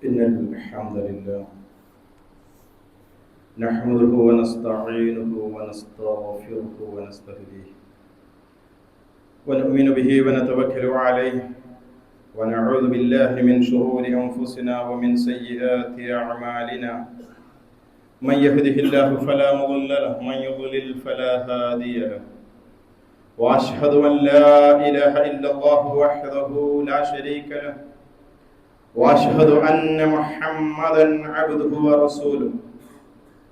إن الحمد لله نحمده ونستعينه ونستغفره ونستهديه ونؤمن به ونتوكل عليه ونعوذ بالله من شرور أنفسنا ومن سيئات أعمالنا من يهده الله فلا مضل له ومن يضلل فلا هادي له وأشهد أن لا إله إلا الله وحده لا شريك له وأشهد أن محمدا عبده ورسوله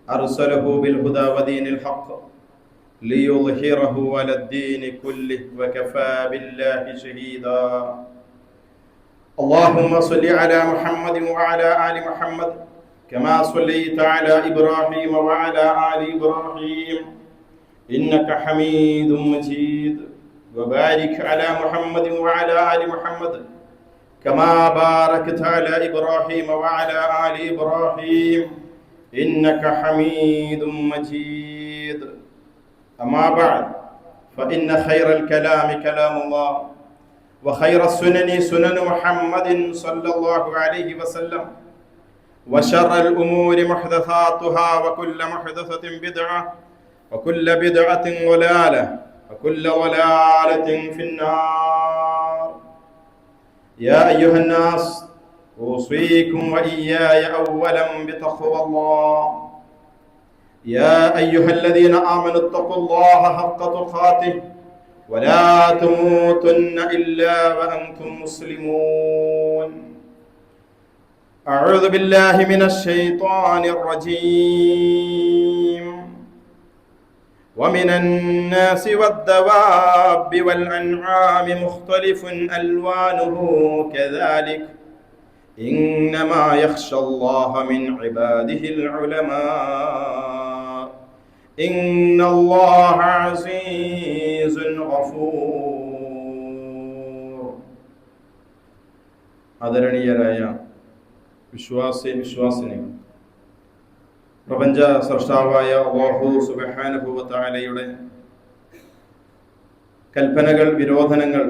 أرسله بالهدى ودين الحق ليظهره على الدين كله وكفى بالله شهيدا اللهم صل على محمد وعلى آل محمد كما صليت على إبراهيم وعلى آل إبراهيم إنك حميد مجيد وبارك على محمد وعلى آل محمد كما باركت على إبراهيم وعلى آل إبراهيم إنك حميد مجيد أما بعد فإن خير الكلام كلام الله وخير السنن سنن محمد صلى الله عليه وسلم وشر الأمور محدثاتها وكل محدثة بدعة وكل بدعة ضلالة وكل ضلالة في النار يا أيها الناس أوصيكم وإياي أولا بتقوى الله يا أيها الذين آمنوا اتقوا الله حق تقاته ولا تموتن إلا وأنتم مسلمون أعوذ بالله من الشيطان الرجيم ومن الناس والدواب والأنعام مختلف ألوانه كذلك إنما يخشى الله من عباده العلماء إن الله عزيز غفور ആദരണീയരായ വിശ്വാസിനി പ്രപഞ്ച സ്രഷ്ടാവായ അല്ലാഹു സുബ്ഹാനഹു വ തആലയുടെ കൽപ്പനകൾ വിരോധനങ്ങൾ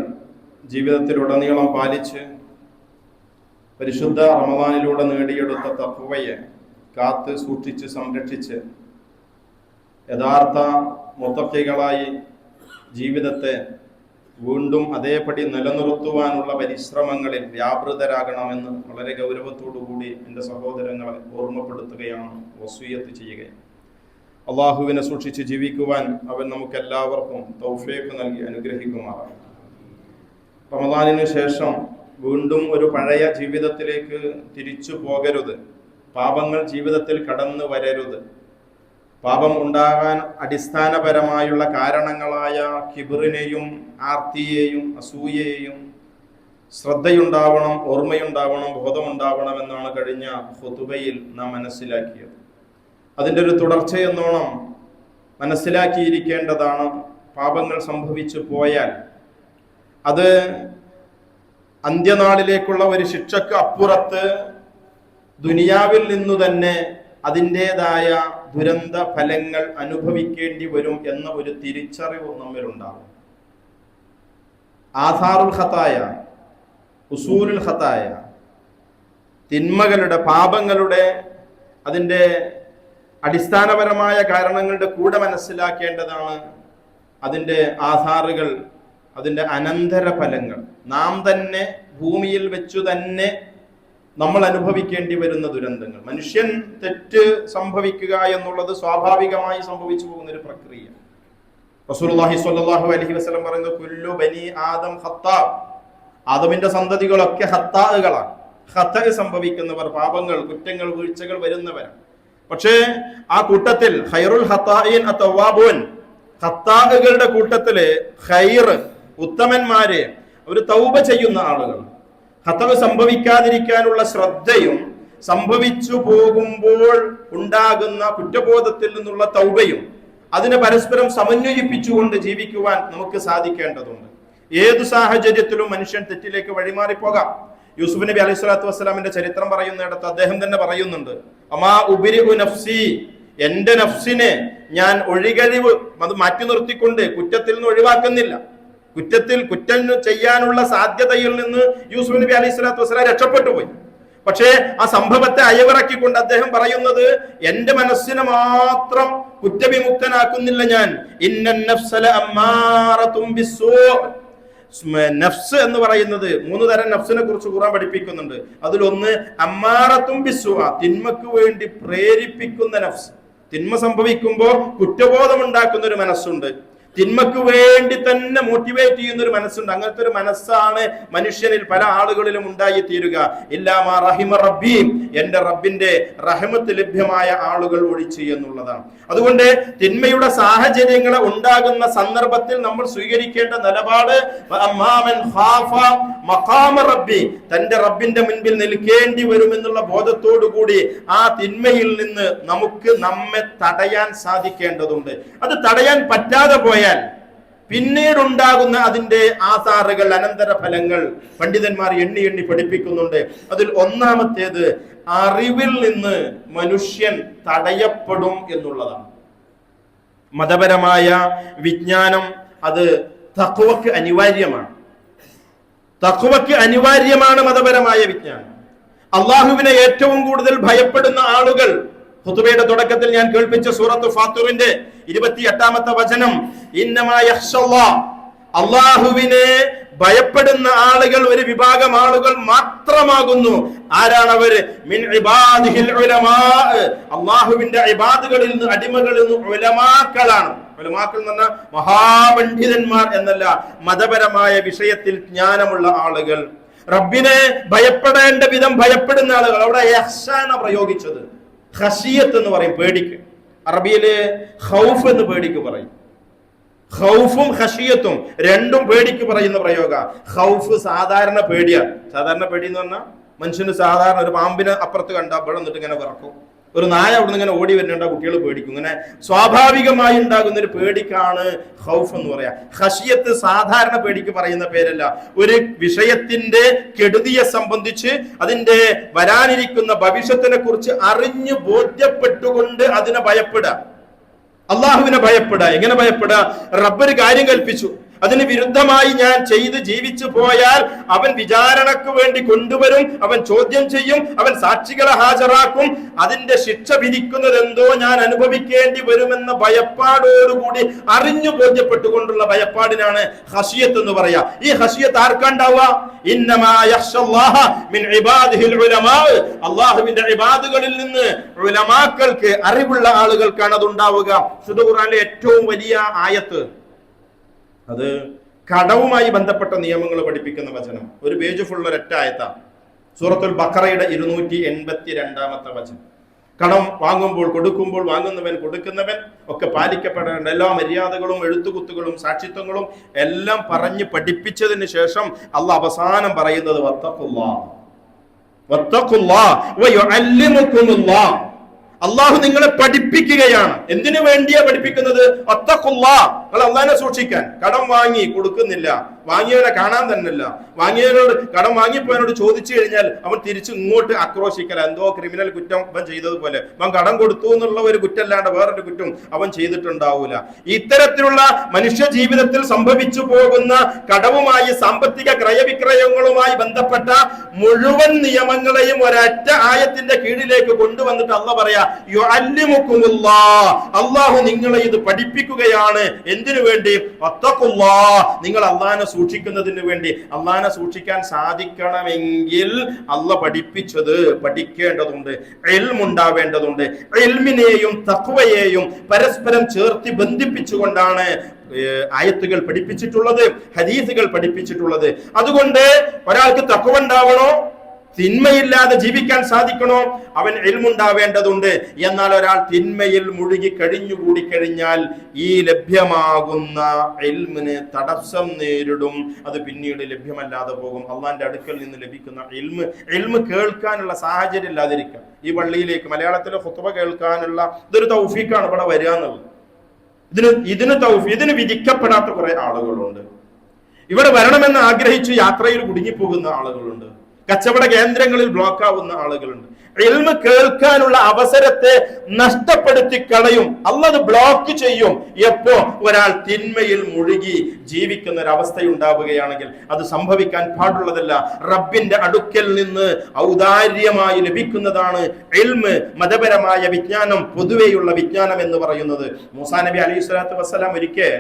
ജീവിതത്തിലുടനീളം പാലിച്ച് പരിശുദ്ധ റമദാനിലൂടെ നേടിയെടുത്ത തഖ്വയെ കാത്ത് സൂക്ഷിച്ച് സംരക്ഷിച്ച് യഥാർത്ഥ മുത്തഖികളായി ജീവിതത്തെ വീണ്ടും അതേപടി നിലനിർത്തുവാനുള്ള പരിശ്രമങ്ങളിൽ വ്യാപൃതരാകണമെന്ന് വളരെ ഗൗരവത്തോടുകൂടി എൻ്റെ സഹോദരങ്ങളെ ഓർമ്മപ്പെടുത്തുകയാണ്, വസിയ്യത്ത് ചെയ്യുകയാണ്. അള്ളാഹുവിനെ സൂക്ഷിച്ച് ജീവിക്കുവാൻ അവൻ നമുക്കെല്ലാവർക്കും തൗഫീഖ് നൽകി അനുഗ്രഹിക്കുമാറാണ്. റമദാനിന് ശേഷം വീണ്ടും ഒരു പഴയ ജീവിതത്തിലേക്ക് തിരിച്ചു പോകരുത്. പാപങ്ങൾ ജീവിതത്തിൽ കടന്നു വരരുത്. പാപം ഉണ്ടാകാൻ അടിസ്ഥാനപരമായുള്ള കാരണങ്ങളായ കിബറിനെയും ആർത്തിയെയും അസൂയയെയും ശ്രദ്ധയുണ്ടാവണം, ഓർമ്മയുണ്ടാവണം, ബോധമുണ്ടാവണം എന്നാണ് കഴിഞ്ഞ ഖുതുബയിൽ നാം മനസ്സിലാക്കിയത്. അതിൻ്റെ ഒരു തുടർച്ചയെന്നോണം മനസ്സിലാക്കിയിരിക്കേണ്ടതാണ്, പാപങ്ങൾ സംഭവിച്ചു പോയാൽ അത് അന്ത്യനാളിലേക്കുള്ള ഒരു ശിക്ഷക്ക് അപ്പുറത്ത് ദുനിയാവിൽ നിന്നു തന്നെ അതിൻ്റെതായ ദുരന്ത ഫലങ്ങൾ അനുഭവിക്കേണ്ടി വരും എന്ന ഒരു തിരിച്ചറിവ് നമ്മിലുണ്ടാകും. ആഥാറുൽ ഖതായ, ഉസൂലുൽ ഖതായ, തിന്മകളുടെ, പാപങ്ങളുടെ അതിൻ്റെ അടിസ്ഥാനപരമായ കാരണങ്ങളുടെ കൂടെ മനസ്സിലാക്കേണ്ടതാണ് അതിൻ്റെ ആധാറുകൾ, അതിൻ്റെ അനന്തര ഫലങ്ങൾ. നാം തന്നെ ഭൂമിയിൽ വെച്ചു തന്നെ നമ്മൾ അനുഭവിക്കേണ്ടി വരുന്ന ദുരന്തങ്ങൾ. മനുഷ്യൻ തെറ്റ് സംഭവിക്കുക എന്നുള്ളത് സ്വാഭാവികമായി സംഭവിച്ചു പോകുന്ന ഒരു പ്രക്രിയ. റസൂലുള്ളാഹി സ്വല്ലല്ലാഹു അലൈഹി വസല്ലം പറയുന്നത് കുല്ലു ബനി ആദം ഖത്താ, ആദമിന്റെ സന്തതികളൊക്കെ ഖത്താഅകളാണ്. ഖതഅ സംഭവിക്കുന്നവർ, പാപങ്ങൾ, കുറ്റങ്ങൾ, വീഴ്ചകൾ വരുന്നവരാണ്. പക്ഷേ ആ കൂട്ടത്തിൽ ഖൈറുൽ ഖത്താഇൻ അത്തവാബൂൻ, ഖത്താഅകളുടെ കൂട്ടത്തില് ഖൈർ, ഉത്തമന്മാരെ, അവർ തൗബ ചെയ്യുന്ന ആളുകൾ. ഖതഅ സംഭവിക്കാതിരിക്കാനുള്ള ശ്രദ്ധയും സംഭവിച്ചു പോകുമ്പോൾ ഉണ്ടാകുന്ന കുറ്റബോധത്തിൽ നിന്നുള്ള തൗബയും അതിനെ പരസ്പരം സമന്വയിപ്പിച്ചുകൊണ്ട് ജീവിക്കുവാൻ നമുക്ക് സാധിക്കേണ്ടതുണ്ട്. ഏതു സാഹചര്യത്തിലും മനുഷ്യൻ തെറ്റിലേക്ക് വഴിമാറിപ്പോകാം. യൂസുഫ് നബി അലൈഹി സ്വലാത്തു വസ്സലാമിന്റെ ചരിത്രം പറയുന്നിടത്ത് അദ്ദേഹം തന്നെ പറയുന്നുണ്ട്, അമാ ഉബരിഉ നഫ്സി, എന്റെ നഫ്സിനെ ഞാൻ ഒഴികഴിവ് അത് മാറ്റി നിർത്തിക്കൊണ്ട് കുറ്റത്തിൽ നിന്ന് ഒഴിവാക്കുന്നില്ല. കുറ്റം ചെയ്യാനുള്ള സാധ്യതയിൽ നിന്ന് യൂസുഫ് നബി അലൈഹി സ്വലാത്തു വസ്സലാം രക്ഷപ്പെട്ടു പോയി. പക്ഷേ ആ സംഭവത്തെ അയവിറക്കിക്കൊണ്ട് അദ്ദേഹം പറയുന്നത്, എന്റെ മനസ്സിനെ മാത്രം കുറ്റവിമുക്തനാക്കുന്നില്ല ഞാൻ. നഫ്സ് എന്ന് പറയുന്നത് 3 തരം നഫ്സിനെ കുറിച്ച് ഖുർആൻ പഠിപ്പിക്കുന്നുണ്ട്. അതിലൊന്ന് അമ്മാറത്തും ബിസ്സുഅ, തിന്മക്ക് വേണ്ടി പ്രേരിപ്പിക്കുന്ന നഫ്സ്. തിന്മ സംഭവിക്കുമ്പോൾ കുറ്റബോധം ഉണ്ടാക്കുന്ന ഒരു മനസ്സുണ്ട്, തിന്മക്ക് വേണ്ടി തന്നെ മോട്ടിവേറ്റ് ചെയ്യുന്ന ഒരു മനസ്സുണ്ട്. അങ്ങനത്തെ ഒരു മനസ്സാണ് മനുഷ്യനിൽ പല ആളുകളിലും ഉണ്ടായി തീരുക. ഇല്ലാമാ റഹിമ റബ്ബി, എന്റെ റബ്ബിന്റെ റഹ്മത്ത് ലഭ്യമായ ആളുകൾ ഒഴിച്ച് എന്നുള്ളതാണ്. അതുകൊണ്ട് തിന്മയുടെ സാഹചര്യങ്ങൾ ഉണ്ടാകുന്ന സന്ദർഭത്തിൽ നമ്മൾ സ്വീകരിക്കേണ്ട നിലപാട് തന്റെ റബ്ബിന്റെ മുൻപിൽ നിൽക്കേണ്ടി വരുമെന്നുള്ള ബോധത്തോടു കൂടി ആ തിന്മയിൽ നിന്ന് നമുക്ക് നമ്മെ തടയാൻ സാധിക്കേണ്ടതുണ്ട്. അത് തടയാൻ പറ്റാതെ പോയാൽ പിന്നീടുണ്ടാകുന്ന അതിന്റെ ആസാറുകൾ, അനന്തര ഫലങ്ങൾ പണ്ഡിതന്മാർ എണ്ണി എണ്ണി പഠിപ്പിക്കുന്നുണ്ട്. അതിൽ ഒന്നാമത്തേത് അറിവിൽ നിന്ന് മനുഷ്യൻ തടയപ്പെടും എന്നുള്ളതാണ്. മതപരമായ വിജ്ഞാനം അത് തഖ്വക്ക് അനിവാര്യമാണ്. തഖ്വക്ക് അനിവാര്യമാണ് മതപരമായ വിജ്ഞാനം. അള്ളാഹുവിനെ ഏറ്റവും കൂടുതൽ ഭയപ്പെടുന്ന ആളുകൾ, ഖുതുബയുടെ തുടക്കത്തിൽ ഞാൻ കേൾപ്പിച്ച സൂറത്ത് ഫാത്തിറിന്റെ 28-ാമത്തെ വചനം, ഇന്നമാ യഖ്ഷല്ലാഹ്, അള്ളാഹുവിനെ ഭയപ്പെടുന്ന ആളുകൾ ഒരു വിഭാഗം ആളുകൾ മാത്രമാകുന്നു. ആരാണവര്? മിൻ ഇബാദിഹിൽ ഉലമാ, അള്ളാഹുവിന്റെ ഇബാദുകളിൽ നിന്ന്, അടിമകളിൽ നിന്ന് ഉലമാക്കളാണ്. ഉലമാക്കൾ എന്ന് പറഞ്ഞാൽ മഹാപണ്ഡിതന്മാർ എന്നല്ല, മതപരമായ വിഷയത്തിൽ ജ്ഞാനമുള്ള ആളുകൾ, റബ്ബിനെ ഭയപ്പെടേണ്ട വിധം ഭയപ്പെടുന്ന ആളുകൾ. അവിടെ യഖ്ഷാന പ്രയോഗിച്ചത്. ഖശിയത്ത് എന്ന് പറയും, പേടിക്ക്. അറബിയില് ഖൗഫ് എന്ന് പേടിക്ക് പറയും. ഖൗഫും ഖശിയത്തും രണ്ടും പേടിക്ക് പറയുന്ന പ്രയോഗ. ഖൗഫ് സാധാരണ പേടിയാണ്. സാധാരണ പേടി എന്ന് പറഞ്ഞാൽ മനുഷ്യന് സാധാരണ ഒരു പാമ്പിനെ അപ്പുറത്ത് കണ്ടാൽ അവിടെ നിന്നിട്ട് ഇങ്ങനെ വിറക്കും, ഒരു നായ അവിടെ നിന്ന് ഇങ്ങനെ ഓടി വരുന്നുണ്ട്, കുട്ടികൾ പേടിക്കും. ഇങ്ങനെ സ്വാഭാവികമായി ഉണ്ടാകുന്ന ഒരു പേടിക്കാണ് ഖൗഫ് എന്ന് പറയാ. ഖശിയത്ത് സാധാരണ പേടിക്ക് പറയുന്ന പേരല്ല. ഒരു വിഷയത്തിന്റെ കെടുതിയെ സംബന്ധിച്ച്, അതിന്റെ വരാനിരിക്കുന്ന ഭവിഷ്യത്തിനെ കുറിച്ച് അറിഞ്ഞു ബോധ്യപ്പെട്ടുകൊണ്ട് അതിനെ ഭയപ്പെടുക, അള്ളാഹുവിനെ ഭയപ്പെടുക. എങ്ങനെ ഭയപ്പെടുക? റബ്ബ് ഒരു കാര്യം കൽപ്പിച്ചു, അതിന് വിരുദ്ധമായി ഞാൻ ചെയ്ത് ജീവിച്ചു പോയാൽ അവൻ വിചാരണക്ക് വേണ്ടി കൊണ്ടുവരും, അവൻ ചോദ്യം ചെയ്യും, അവൻ സാക്ഷികളെ ഹാജരാക്കും, അതിന്റെ ശിക്ഷ വിധിക്കുന്നത് എന്തോ ഞാൻ അനുഭവിക്കേണ്ടി വരുമെന്ന ഭയപ്പാടോടുകൂടി അറിഞ്ഞു ബോധ്യപ്പെട്ടുകൊണ്ടുള്ള ഭയപ്പാടിനാണ് ഖശിയത്ത് എന്ന് പറയാ. ഈ ഖശിയത്ത് ആർക്കുണ്ടാവുക? ഇന്നമാ യഖ്ഷല്ലാഹ മിൻ ഇബാദിഹിൽ ഉലമാ, അല്ലാഹുവിന്റെ ഇബാദുകളിൽ നിന്ന് ഉലമാക്കൾക്ക്, അറിവുള്ള ആളുകൾക്കാണ് അത് ഉണ്ടാവുക. വിശുദ്ധ ഖുർആനിലെ ഏറ്റവും വലിയ ആയത്ത് അത് കടവുമായി ബന്ധപ്പെട്ട നിയമങ്ങൾ പഠിപ്പിക്കുന്ന വചനം. ഒരു പേജ് ഫുൾ ഒരൊറ്റ ആയത്താണ്. സൂറത്തുൽ ബഖറയുടെ 282-ാമത്തെ വചനം. കടം വാങ്ങുമ്പോൾ, കൊടുക്കുമ്പോൾ, വാങ്ങുന്നവൻ കൊടുക്കുന്നവൻ ഒക്കെ പാലിക്കപ്പെടേണ്ട എല്ലാ മര്യാദകളും, എഴുത്തുകുത്തുകളും, സാക്ഷിത്വങ്ങളും എല്ലാം പറഞ്ഞ് പഠിപ്പിച്ചതിന് ശേഷം അള്ളാഹ് അവസാനം പറയുന്നത് വത്തഖുല്ലാഹ് വത്തഖുല്ലാഹ് വയുഅല്ലിമുകുമുല്ലാഹ്, അള്ളാഹു നിങ്ങളെ പഠിപ്പിക്കുകയാണ്. എന്തിനു വേണ്ടിയാ പഠിപ്പിക്കുന്നത്? വത്തഖുല്ലാഹ്, നിങ്ങൾ അള്ളാഹിനെ സൂക്ഷിക്കാൻ. കടം വാങ്ങി കൊടുക്കുന്നില്ല, വാങ്ങിയവനെ കാണാൻ തന്നെയല്ല, വാങ്ങിയവനോട്, കടം വാങ്ങിപ്പോയവനോട് ചോദിച്ചു കഴിഞ്ഞാൽ അവൻ തിരിച്ചു ഇങ്ങോട്ട് ആക്രോശിക്കല, എന്തോ ക്രിമിനൽ കുറ്റം അവൻ ചെയ്തതുപോലെ. അവൻ കടം കൊടുത്തു എന്നുള്ള ഒരു കുറ്റമല്ലാണ്ട് വേറൊരു കുറ്റം അവൻ ചെയ്തിട്ടുണ്ടാവൂല. ഇത്തരത്തിലുള്ള മനുഷ്യ ജീവിതത്തിൽ സംഭവിച്ചു പോകുന്ന കടവുമായി, സാമ്പത്തിക ക്രയവിക്രയങ്ങളുമായി ബന്ധപ്പെട്ട മുഴുവൻ നിയമങ്ങളെയും ഒരൊറ്റ ആയത്തിന്റെ കീഴിലേക്ക് കൊണ്ടുവന്നിട്ട് അള്ളാഹ് പറയാ, യുഅല്ലിമുകുമുല്ലാഹ്, അള്ളാഹു നിങ്ങളെ ഇത് പഠിപ്പിക്കുകയാണ്. എന്തിനു വേണ്ടി? വത്തഖുല്ലാഹ്, നിങ്ങൾ അള്ളാഹിനെ സൂക്ഷിക്കുന്നതിന് വേണ്ടി. അള്ളാഹിനെ സൂക്ഷിക്കാൻ സാധിക്കണമെങ്കിൽ അള്ളാഹ് പഠിപ്പിച്ചത് പഠിക്കേണ്ടതുണ്ട്, ഇൽമ് ഉണ്ടാവേണ്ടതുണ്ട്. ഇൽമിനെയും തഖ്വയെയും പരസ്പരം ചേർത്ത് ബന്ധിപ്പിച്ചുകൊണ്ടാണ് ആയത്തുകൾ പഠിപ്പിച്ചിട്ടുള്ളത്, ഹദീസുകൾ പഠിപ്പിച്ചിട്ടുള്ളത്. അതുകൊണ്ട് ഒരാൾക്ക് തഖ്വ ഉണ്ടാവണോ, തിന്മയില്ലാതെ ജീവിക്കാൻ സാധിക്കണോ, അവൻ ഇൽമുണ്ടാവേണ്ടതുണ്ട്. എന്നാൽ ഒരാൾ തിന്മയിൽ മുഴുകി കഴിഞ്ഞുകൂടി കഴിഞ്ഞാൽ ഈ ലഭ്യമാകുന്ന ഇൽമിന് തടസ്സം നേരിടും, അത് പിന്നീട് ലഭ്യമല്ലാതെ പോകും. അള്ളാന്റെ അടുക്കൽ നിന്ന് ലഭിക്കുന്ന ഇൽമ് കേൾക്കാനുള്ള സാഹചര്യം ഇല്ലാതിരിക്കാം. ഈ പള്ളിയിലേക്ക് മലയാളത്തിലെ ഖുത്ബ കേൾക്കാനുള്ള ഇതൊരു തൗഫീഖാണ് ഇവിടെ വരിക എന്നുള്ളത്. ഇതിന് വിധിക്കപ്പെടാത്ത കുറെ ആളുകളുണ്ട്. ഇവിടെ വരണമെന്ന് ആഗ്രഹിച്ച് യാത്രയിൽ കുടുങ്ങിപ്പോകുന്ന ആളുകളുണ്ട്. കച്ചവട കേന്ദ്രങ്ങളിൽ ബ്ലോക്ക് ആവുന്ന ആളുകളുണ്ട്. ഇൽമ് കേൾക്കാനുള്ള അവസരത്തെ നഷ്ടപ്പെടുത്തി കളയും. അല്ലാഹ് ബ്ലോക്ക് ചെയ്യും. എപ്പോ ഒരാൾ തിന്മയിൽ മുഴുകി ജീവിക്കുന്ന ഒരു അവസ്ഥയുണ്ടാവുകയാണെങ്കിൽ അത് സംഭവിക്കാൻ പാടുള്ളതല്ല. റബ്ബിന്റെ അടുക്കൽ നിന്ന് ഔദാര്യമായി ലഭിക്കുന്നതാണ് ഇൽമ്, മതപരമായ വിജ്ഞാനം, പൊതുവെയുള്ള വിജ്ഞാനം എന്ന് പറയുന്നത്. മൂസാ നബി അലൈഹി സ്വലാത്തു വസ്സലാം ഒരിക്കൽ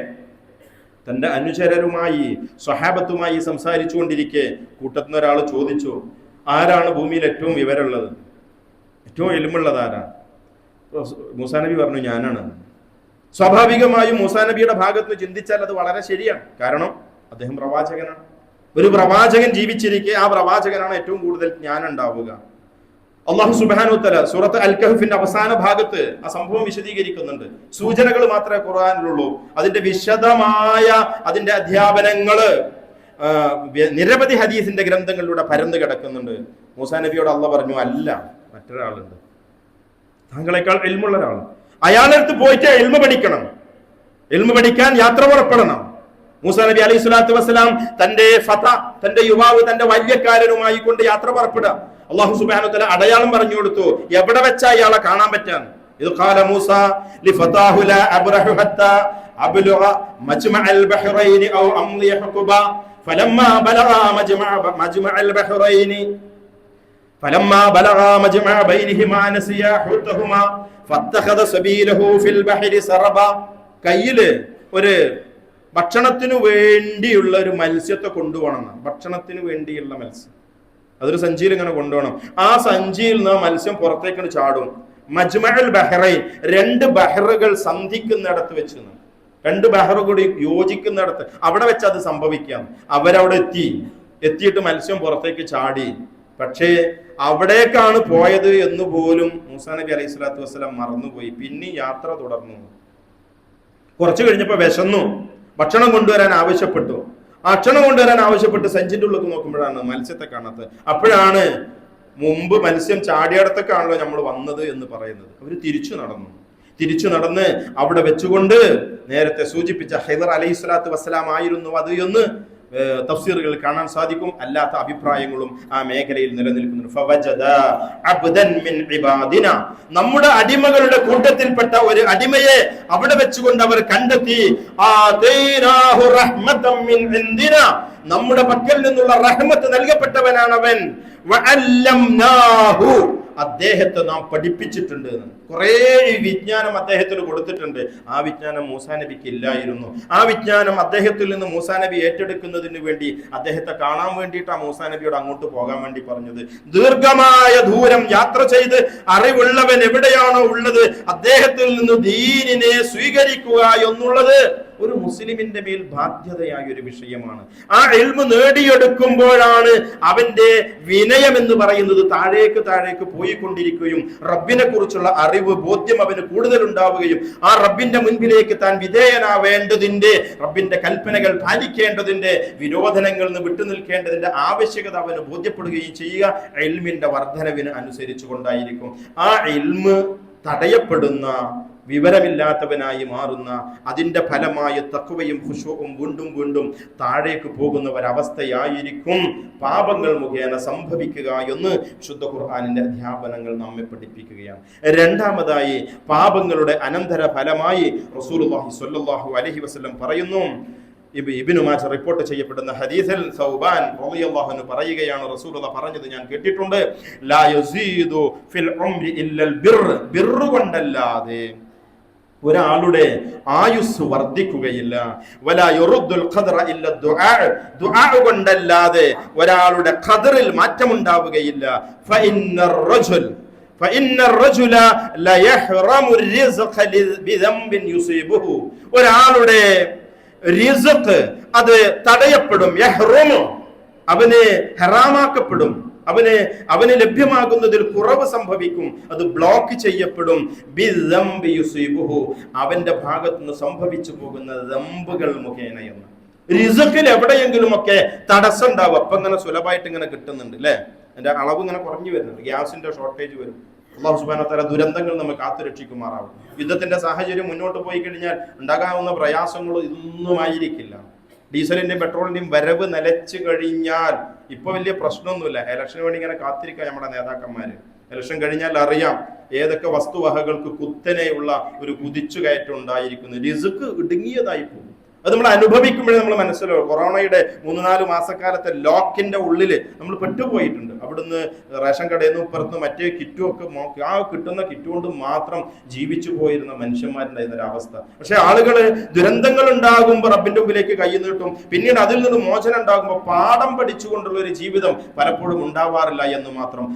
തന്റെ അനുചരരുമായി സ്വഹാബത്തുമായി സംസാരിച്ചുകൊണ്ടിരിക്കെ കൂട്ടത്തിൽ നിന്ന് ഒരാൾ ചോദിച്ചു, ആരാണ് ഭൂമിയിൽ ഏറ്റവും വിവരമുള്ളത്, ഏറ്റവും എലുമുള്ളത് ആരാണ്? മൂസാ നബി പറഞ്ഞു, ഞാനാണ്. സ്വാഭാവികമായും മൂസാ നബിയുടെ ഭാഗത്ത് നിന്ന് ചിന്തിച്ചാൽ അത് വളരെ ശരിയാണ്. കാരണം അദ്ദേഹം പ്രവാചകനാണ്. ഒരു പ്രവാചകൻ ജീവിച്ചിരിക്കെ ആ പ്രവാചകനാണ് ഏറ്റവും കൂടുതൽ ജ്ഞാനം ഉണ്ടാവുക. അല്ലാഹു സുബ്ഹാനഹു വ തആല സൂറത്ത് അൽ കഹ്ഫിന്റെ അവസാന ഭാഗത്ത് ആ സംഭവം വിശദീകരിക്കുന്നുണ്ട്. സൂചനകൾ മാത്രമേ ഖുർആനിലുള്ളൂ. അതിന്റെ വിശദമായ അതിന്റെ അധ്യാപനങ്ങള് നിരവധി ഹദീസിന്റെ ഗ്രന്ഥങ്ങളിലൂടെ പരന്നു കിടക്കുന്നുണ്ട്. മൂസാ നബിയോട് അല്ലാഹ് പറഞ്ഞു, അല്ല, മറ്റൊരാളുണ്ട്, താങ്കളെക്കാൾ ഇൽമുള്ള ഒരാൾ. അയാളടുത്ത് പോയിട്ട് ഇൽമു പഠിക്കണം. ഇൽമു പഠിക്കാൻ യാത്ര പുറപ്പെടണം. മൂസാ നബി അലൈഹി സ്വലാത്തു വസ്സലാം തന്റെ യുവാവ്, തന്റെ ബാല്യക്കാരനുമായി കൊണ്ട് യാത്ര പുറപ്പെടുക. അല്ലാഹു സുബ്ഹാനഹു വ തആല അടയാളം പറഞ്ഞു കൊടുത്തു, എവിടെ വെച്ചാ ഇയാളെ കാണാൻ പറ്റാൻ. ഇത് ഖാല മൂസ ലിഫതാഹു ലാ അബ്റഹു ഹത്താ അബ്ലുഗ മജ്മഅൽ ബഹ്റൈനി ഔ അംളി ഹുഖബ ഫലമ്മാ ബലഗാ മജ്മഅൽ ബഹ്റൈനി فلما بلغا مجمع بينهما نسيا حوتهما فاتخذ سبيله في البحر سربا. കയ്യില് ഒരു ഭക്ഷണത്തിന് വേണ്ടിയുള്ള ഒരു മത്സ്യത്തെ കൊണ്ടുപോകണം. ഭക്ഷണത്തിന് വേണ്ടിയുള്ള മത്സ്യം അതൊരു സഞ്ചിയിൽ ഇങ്ങനെ കൊണ്ടുപോകണം. ആ സഞ്ചിയിൽ നിന്ന് മത്സ്യം പുറത്തേക്ക് ചാടും. മജ്മഅൽ ബഹ്റൈൻ, രണ്ട് ബഹറുകൾ സന്ധിക്കുന്നിടത്ത് വെച്ച്, രണ്ട് ബഹറ് കൂടി യോജിക്കുന്നിടത്ത് അവിടെ വെച്ച് അത് സംഭവിക്കാം. അവരവിടെ എത്തിയിട്ട് മത്സ്യം പുറത്തേക്ക് ചാടി. പക്ഷേ അവിടേക്കാണ് പോയത് എന്ന് പോലും മൂസാ നബി അലൈഹി സ്വലാത്തു വസ്സലാം മറന്നുപോയി. പിന്നെ യാത്ര തുടർന്നു. കുറച്ചു കഴിഞ്ഞപ്പോ വിശന്നു, ഭക്ഷണം കൊണ്ടുവരാൻ ആവശ്യപ്പെട്ടു. ഭക്ഷണം കൊണ്ടുവരാൻ ആവശ്യപ്പെട്ട് സഞ്ചിന്റെ ഉള്ളിൽ നോക്കുമ്പോഴാണ് മത്സ്യത്തെ കാണാത്തത്. അപ്പോഴാണ് മുമ്പ് മത്സ്യം ചാടിയടത്തൊക്കെയാണല്ലോ നമ്മൾ വന്നത് എന്ന് പറയുന്നത്. അവര് തിരിച്ചു നടന്ന് അവിടെ വെച്ചുകൊണ്ട് നേരത്തെ സൂചിപ്പിച്ച ഹിദർ അലൈഹി സ്വലാത്തു വസ്സലാം ആയിരുന്നു അത് എന്ന് തഫ്സീറുകളിൽ കാണാൻ സാധിക്കും. അല്ലാത്ത അഭിപ്രായങ്ങളും ആ മേഖലയിൽ നിലനിൽക്കുന്നുണ്ട്. നമ്മുടെ അടിമകളുടെ കൂട്ടത്തിൽപ്പെട്ട ഒരു അടിമയെ അവിടെ വെച്ചുകൊണ്ട് അവർ കണ്ടെത്തി. നമ്മുടെ പക്കൽ നിന്നുള്ള റഹ്മത്ത് നൽകപ്പെട്ടവനാണവൻ. അദ്ദേഹത്തെ നാം പഠിപ്പിച്ചിട്ടുണ്ട്. കുറെ വിജ്ഞാനം അദ്ദേഹത്തിന് കൊടുത്തിട്ടുണ്ട്. ആ വിജ്ഞാനം മൂസാ നബിക്ക് ഇല്ലായിരുന്നു. ആ വിജ്ഞാനം അദ്ദേഹത്തിൽ നിന്ന് മൂസാ നബി ഏറ്റെടുക്കുന്നതിന് വേണ്ടി അദ്ദേഹത്തെ കാണാൻ വേണ്ടിയിട്ടാണ് മൂസാ നബിയോട് അങ്ങോട്ട് പോകാൻ വേണ്ടി പറഞ്ഞത്. ദീർഘമായ ദൂരം യാത്ര ചെയ്ത് അറിവുള്ളവൻ എവിടെയാണോ ഉള്ളത് അദ്ദേഹത്തിൽ നിന്ന് ദീനിനെ സ്വീകരിക്കുക എന്നുള്ളത് ഒരു മുസ്ലിമിന്റെ മേൽ ബാധ്യതയായ ഒരു വിഷയമാണ്. ആ ഇൽമു നേടിയെടുക്കുമ്പോഴാണ് അവന്റെ വിനയം എന്ന് പറയുന്നത് താഴേക്ക് പോയിക്കൊണ്ടിരിക്കുകയും റബ്ബിനെ കുറിച്ചുള്ള അറിവ്, ബോധ്യം അവന് കൂടുതൽ ഉണ്ടാവുകയും ആ റബ്ബിന്റെ മുൻപിലേക്ക് താൻ വിധേയനാവേണ്ടതിന്റെ, റബ്ബിന്റെ കൽപ്പനകൾ പാലിക്കേണ്ടതിന്റെ, വിരോധനങ്ങളിൽ നിന്ന് വിട്ടുനിൽക്കേണ്ടതിന്റെ ആവശ്യകത അവന് ബോധ്യപ്പെടുകയും ചെയ്യുക ഇൽമിന്റെ വർധനവിന് അനുസരിച്ചു കൊണ്ടായിരിക്കും. ആ ഇൽമ് തടയപ്പെടുന്ന, വിവരമില്ലാത്തവനായി മാറുന്ന, അതിന്റെ ഫലമായ തഖ്വയും ഖുശൂഉം വീണ്ടും താഴേക്ക് പോകുന്ന ഒരവസ്ഥയായിരിക്കും പാപങ്ങൾ മുഖേന സംഭവിക്കുക എന്ന് വിശുദ്ധ ഖുർആനിന്റെ അധ്യാപനങ്ങൾ നമ്മെ പഠിപ്പിക്കുകയാണ്. രണ്ടാമതായി പാപങ്ങളുടെ അനന്തര ഫലമായി റസൂലുള്ളാഹി സ്വല്ലല്ലാഹു അലൈഹി വസല്ലം പറയുന്നു. ഇബ്നു മാജ റിപ്പോർട്ട് ചെയ്യപ്പെടുന്ന ഹദീസിൽ സൗബാൻ റളിയല്ലാഹു അൻഹു പറയുകയാണ്, റസൂലുള്ളാഹി പറഞ്ഞത് ഞാൻ കേട്ടിട്ടുണ്ട്, ലാ യസീദു ഫിൽ ഉംരി ഇല്ലൽ ബിർ കൊണ്ടല്ലാതെ ഒരാളുടെ ആയുസ് വർദ്ധിക്കുകയില്ല. വലാ യുറുദ്ദുൽ ഖദ്റ ഇല്ല ദുആ കൊണ്ടല്ലാതെ ഒരാളുടെ ഖദറിൽ മാറ്റമുണ്ടാവുകയില്ല. ഫഇന്നർ റജുല ലയഹ്റമു റിസ്ഖ ബിദംബിൻ യുസീബുഹു, ഒരാളുടെ റിസ്ഖ് അത് തടയപ്പെടും. യഹ്റമു, അവന് ഹറാമാക്കപ്പെടും. അവന് ലഭ്യമാകുന്നതിൽ കുറവ് സംഭവിക്കും. അത് ബ്ലോക്ക് ചെയ്യപ്പെടും. അവന്റെ ഭാഗത്തു നിന്ന് സംഭവിച്ചു പോകുന്ന ദമ്പുകൾ മുഖേന എന്ന്. റിസ്ഖിൽ എവിടെയെങ്കിലും ഒക്കെ തടസ്സം ഉണ്ടാവും. അപ്പൊ ഇങ്ങനെ സുലഭമായിട്ട് ഇങ്ങനെ കിട്ടുന്നുണ്ട് അല്ലെ, അതിന്റെ അളവ് ഇങ്ങനെ കുറഞ്ഞു വരുന്നുണ്ട്. ഗ്യാസിന്റെ ഷോർട്ടേജ് വരും. അല്ലാഹു സുബ്ഹാനഹു വ തആല ദുരന്തങ്ങൾ നമ്മെ കാത്തുരക്ഷിക്കുമാറാവും. യുദ്ധത്തിന്റെ സാഹചര്യം മുന്നോട്ട് പോയി കഴിഞ്ഞാൽ ഉണ്ടാകാവുന്ന പ്രയാസങ്ങൾ ഇതൊന്നും ആയിരിക്കില്ല. ഡീസലിന്റെയും പെട്രോളിന്റെയും വരവ് നിലച്ചു കഴിഞ്ഞാൽ ഇപ്പൊ വലിയ പ്രശ്നമൊന്നുമില്ല. ഇലക്ഷന് വേണ്ടി ഇങ്ങനെ കാത്തിരിക്കുക നമ്മുടെ നേതാക്കന്മാര്. ഇലക്ഷൻ കഴിഞ്ഞാൽ അറിയാം ഏതൊക്കെ വസ്തുവകകൾക്ക് കുത്തനെയുള്ള ഒരു കുതിച്ചുകയറ്റം ഉണ്ടായിരിക്കുന്നു. റിസ്ക് ഇടുങ്ങിയതായി പോകും. അത് നമ്മൾ അനുഭവിക്കുമ്പോഴേ നമ്മൾ മനസ്സിലാവും. കൊറോണയുടെ 3-4 മാസക്കാലത്തെ ലോക്കിന്റെ ഉള്ളില് നമ്മൾ പെട്ടുപോയിട്ടുണ്ട്. അവിടുന്ന് റേഷൻ കടയിൽ നിന്ന് പുറത്ത് മറ്റേ കിറ്റും ഒക്കെ ആ കിട്ടുന്ന കിറ്റ് കൊണ്ട് മാത്രം ജീവിച്ചു പോയിരുന്ന മനുഷ്യന്മാരുണ്ടായിരുന്ന ഒരവസ്ഥ. പക്ഷെ ആളുകള് ദുരന്തങ്ങൾ ഉണ്ടാകുമ്പോൾ റബ്ബിന്റെ മുമ്പിലേക്ക് കൈ നീട്ടും. പിന്നീട് അതിൽ നിന്ന് മോചനം ഉണ്ടാകുമ്പോൾ പാഠം പഠിച്ചുകൊണ്ടുള്ള ഒരു ജീവിതം പലപ്പോഴും ഉണ്ടാവാറില്ല എന്ന് മാത്രം.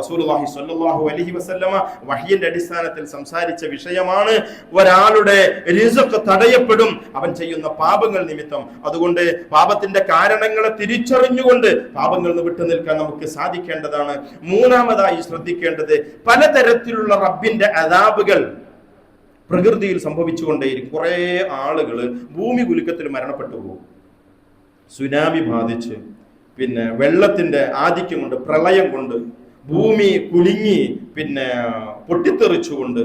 റസൂലുള്ളാഹി സ്വല്ലല്ലാഹു അലൈഹി വസല്ലമ വഹയിന്റെ അടിസ്ഥാനത്തിൽ സംസാരിച്ച വിഷയമാണ് ഒരാളുടെ റിസ്ക് തടയപ്പെടും അവൻ ചെയ്യുന്ന പാപങ്ങൾ നിമിത്തം. അതുകൊണ്ട് പാപത്തിന്റെ കാരണങ്ങളെ തിരിച്ചറിഞ്ഞുകൊണ്ട് പാപങ്ങളിൽ നിന്ന് വിട്ടു നിൽക്കാൻ നമുക്ക് സാധിക്കേണ്ടതാണ്. മൂന്നാമതായി ശ്രദ്ധിക്കേണ്ടത്, പലതരത്തിലുള്ള റബ്ബിന്റെ അദാബുകൾ പ്രകൃതിയിൽ സംഭവിച്ചുകൊണ്ടേയിരിക്കും. കുറെ ആളുകൾ ഭൂമി കുലുക്കത്തിൽ മരണപ്പെട്ടു പോകും. സുനാമി ബാധിച്ച്, പിന്നെ വെള്ളത്തിന്റെ ആധിക്യം കൊണ്ട്, പ്രളയം കൊണ്ട്, ഭൂമി കുലുങ്ങി പൊട്ടിത്തെറിച്ചുകൊണ്ട്,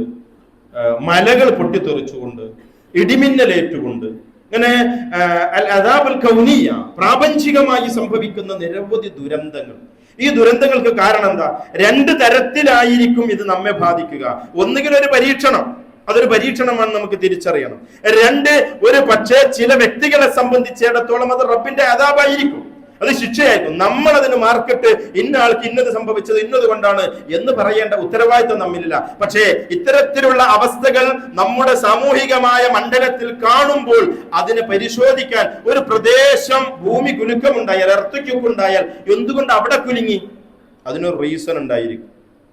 മലകൾ പൊട്ടിത്തെറിച്ചുകൊണ്ട്, ഇടിമിന്നലേറ്റുകൊണ്ട്, അങ്ങനെ അദാബുൽ കൗനിയ പ്രാപഞ്ചികമായി സംഭവിക്കുന്ന നിരവധി ദുരന്തങ്ങൾ. ഈ ദുരന്തങ്ങൾക്ക് കാരണം എന്താ? 2 തരത്തിലായിരിക്കും ഇത് നമ്മെ ബാധിക്കുക. ഒന്നുകിൽ ഒരു പരീക്ഷണം, അതൊരു പരീക്ഷണമാണ്, നമുക്ക് തിരിച്ചറിയണം. 2, ഒരു പക്ഷേ ചില വ്യക്തികളെ സംബന്ധിച്ചിടത്തോളം അത് റബ്ബിന്റെ അദാബായിരിക്കും, അത് ശിക്ഷയായിരിക്കും. നമ്മൾ അതിന് മാർക്കറ്റ് ഇന്ന ആൾക്ക് ഇന്നത് സംഭവിച്ചത് ഇന്നത് കൊണ്ടാണ് എന്ന് പറയേണ്ട ഉത്തരവാദിത്വം നമ്മിലില്ല. പക്ഷേ ഇത്തരത്തിലുള്ള അവസ്ഥകൾ നമ്മുടെ സാമൂഹികമായ മണ്ഡലത്തിൽ കാണുമ്പോൾ അതിനെ പരിശോധിക്കാൻ, ഒരു പ്രദേശം ഭൂമി കുലുക്കമുണ്ടായാൽ, എർത്തക്യൂക്ക് ഉണ്ടായാൽ എന്തുകൊണ്ട് അവിടെ കുലുങ്ങി, അതിനൊരു റീസൺ ഉണ്ടായിരിക്കും.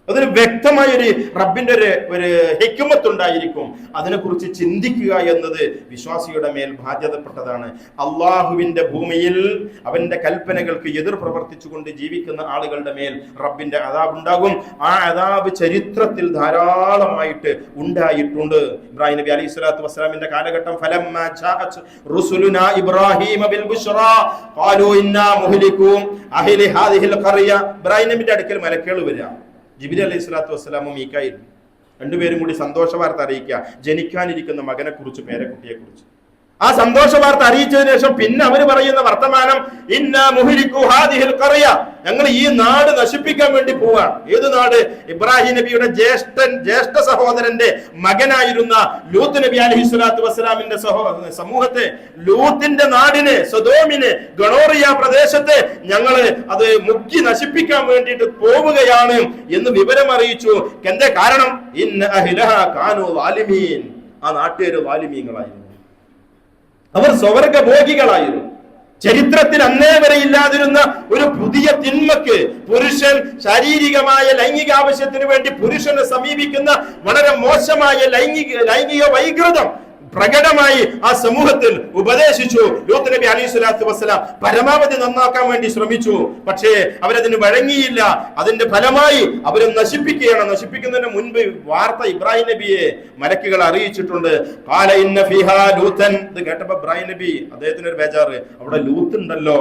അതൊരു വ്യക്തമായ റബ്ബിന്റെ ഒരു ഹിക്മത്ത് ഉണ്ടായിരിക്കും. അതിനെക്കുറിച്ച് ചിന്തിക്കുക എന്നത് വിശ്വാസിയുടെ മേൽ ബാധ്യതപ്പെട്ടതാണ്. അള്ളാഹുവിന്റെ ഭൂമിയിൽ അവന്റെ കൽപ്പനകൾക്ക് എതിർ പ്രവർത്തിച്ചുകൊണ്ട് ജീവിക്കുന്ന ആളുകളുടെ മേൽ റബ്ബിന്റെ അദാബ് ഉണ്ടാകും. ആ അദാബ് ചരിത്രത്തിൽ ധാരാളമായിട്ട് ഉണ്ടായിട്ടുണ്ട്. ഇബ്രാഹിം നബി അലൈഹി സ്വലാത്തു വസ്സലാമിന്റെ കാലഘട്ടം, ഫലമ്മാ ജാഅത് റുസുലുനാ ഇബ്രാഹീമ ബിൽ ബുശ്റാ ഖാലൂ ഇന്നാ മുഹ്ലികൂ അഹ്ലി ഹാദിഹിൽ ഖറിയ. ഇബ്രാഹിം നബിയുടെ അടുക്കൽ മലക്കുകൾ വരിക, ജിബ്രീൽ അലൈഹി സ്വലാത്തു വസ്സലാമും മീകായിൽ രണ്ടുപേരും കൂടി സന്തോഷ വാർത്ത അറിയിക്കുക, ജനിക്കാനിരിക്കുന്ന മകനെ കുറിച്ച്, പേരക്കുട്ടിയെ കുറിച്ച്. ആ സന്തോഷ വാർത്ത അറിയിച്ചതിന് ശേഷം പിന്നെ അവർ പറയുന്ന വർത്തമാനം, ഇന്നാ മുഹ്ലികൂ ഹാദിഹിൽ ഖറിയ, ഞങ്ങൾ ഈ നാട് നശിപ്പിക്കാൻ വേണ്ടി പോവാണ്. ഏത് നാട്? ഇബ്രാഹിം നബിയുടെ ജ്യേഷ്ഠ സഹോദരന്റെ മകനായിരുന്ന ലൂത്ത് നബി അലൈഹി സ്വലാത്തു വസ്സലാമിന്റെ സമൂഹത്തെ, ലൂത്തിന്റെ നാടിനെ, സൊദോമിനെ, ഗണോറിയ പ്രദേശത്തെ ഞങ്ങള് അത് മുക്കി നശിപ്പിക്കാൻ വേണ്ടിയിട്ട് പോവുകയാണ് എന്ന് വിവരം അറിയിച്ചു. എന്തേ കാരണം? ഇന്ന അഹ്ലഹാ കാനൂ ളാലിമീൻ, ആ നാട്ടുകാര് ളാലിമീങ്ങളായിരുന്നു, അവർ സ്വർഗഭോഗികളായിരുന്നു. ചരിത്രത്തിൽ അന്നേ വരെ ഇല്ലാതിരുന്ന ഒരു പുതിയ തിന്മക്ക്, പുരുഷൻ ശാരീരികമായ ലൈംഗിക ആവശ്യത്തിന് വേണ്ടി പുരുഷനെ സമീപിക്കുന്ന വളരെ മോശമായ ലൈംഗിക വൈകൃതം പ്രകടമായി ആ സമൂഹത്തിൽ ഉപദേശിച്ചു. ലൂത്ത് നബി അലൈഹി സ്വലാത്തു വസ്സലാം പരമാവധി നന്നാക്കാൻ വേണ്ടി ശ്രമിച്ചു. പക്ഷേ അവരതിന് വഴങ്ങിയില്ല. അതിന്റെ ഫലമായി അവരെ നശിപ്പിക്കുകയാണ്. നശിപ്പിക്കുന്നതിന് മുൻപ് വാർത്ത ഇബ്രാഹിം നബിയെ മലക്കുകൾ അറിയിച്ചിട്ടുണ്ട്. ഖാല ഇന്ന ഫീഹാ ലൂതൻ. ഇത് കേട്ടപ്പോ ഇബ്രാഹിം നബി അദ്ദേഹത്തിന് ഒരു ബേജാറ്, അവിടെ ലൂത്ത് ഉണ്ടല്ലോ.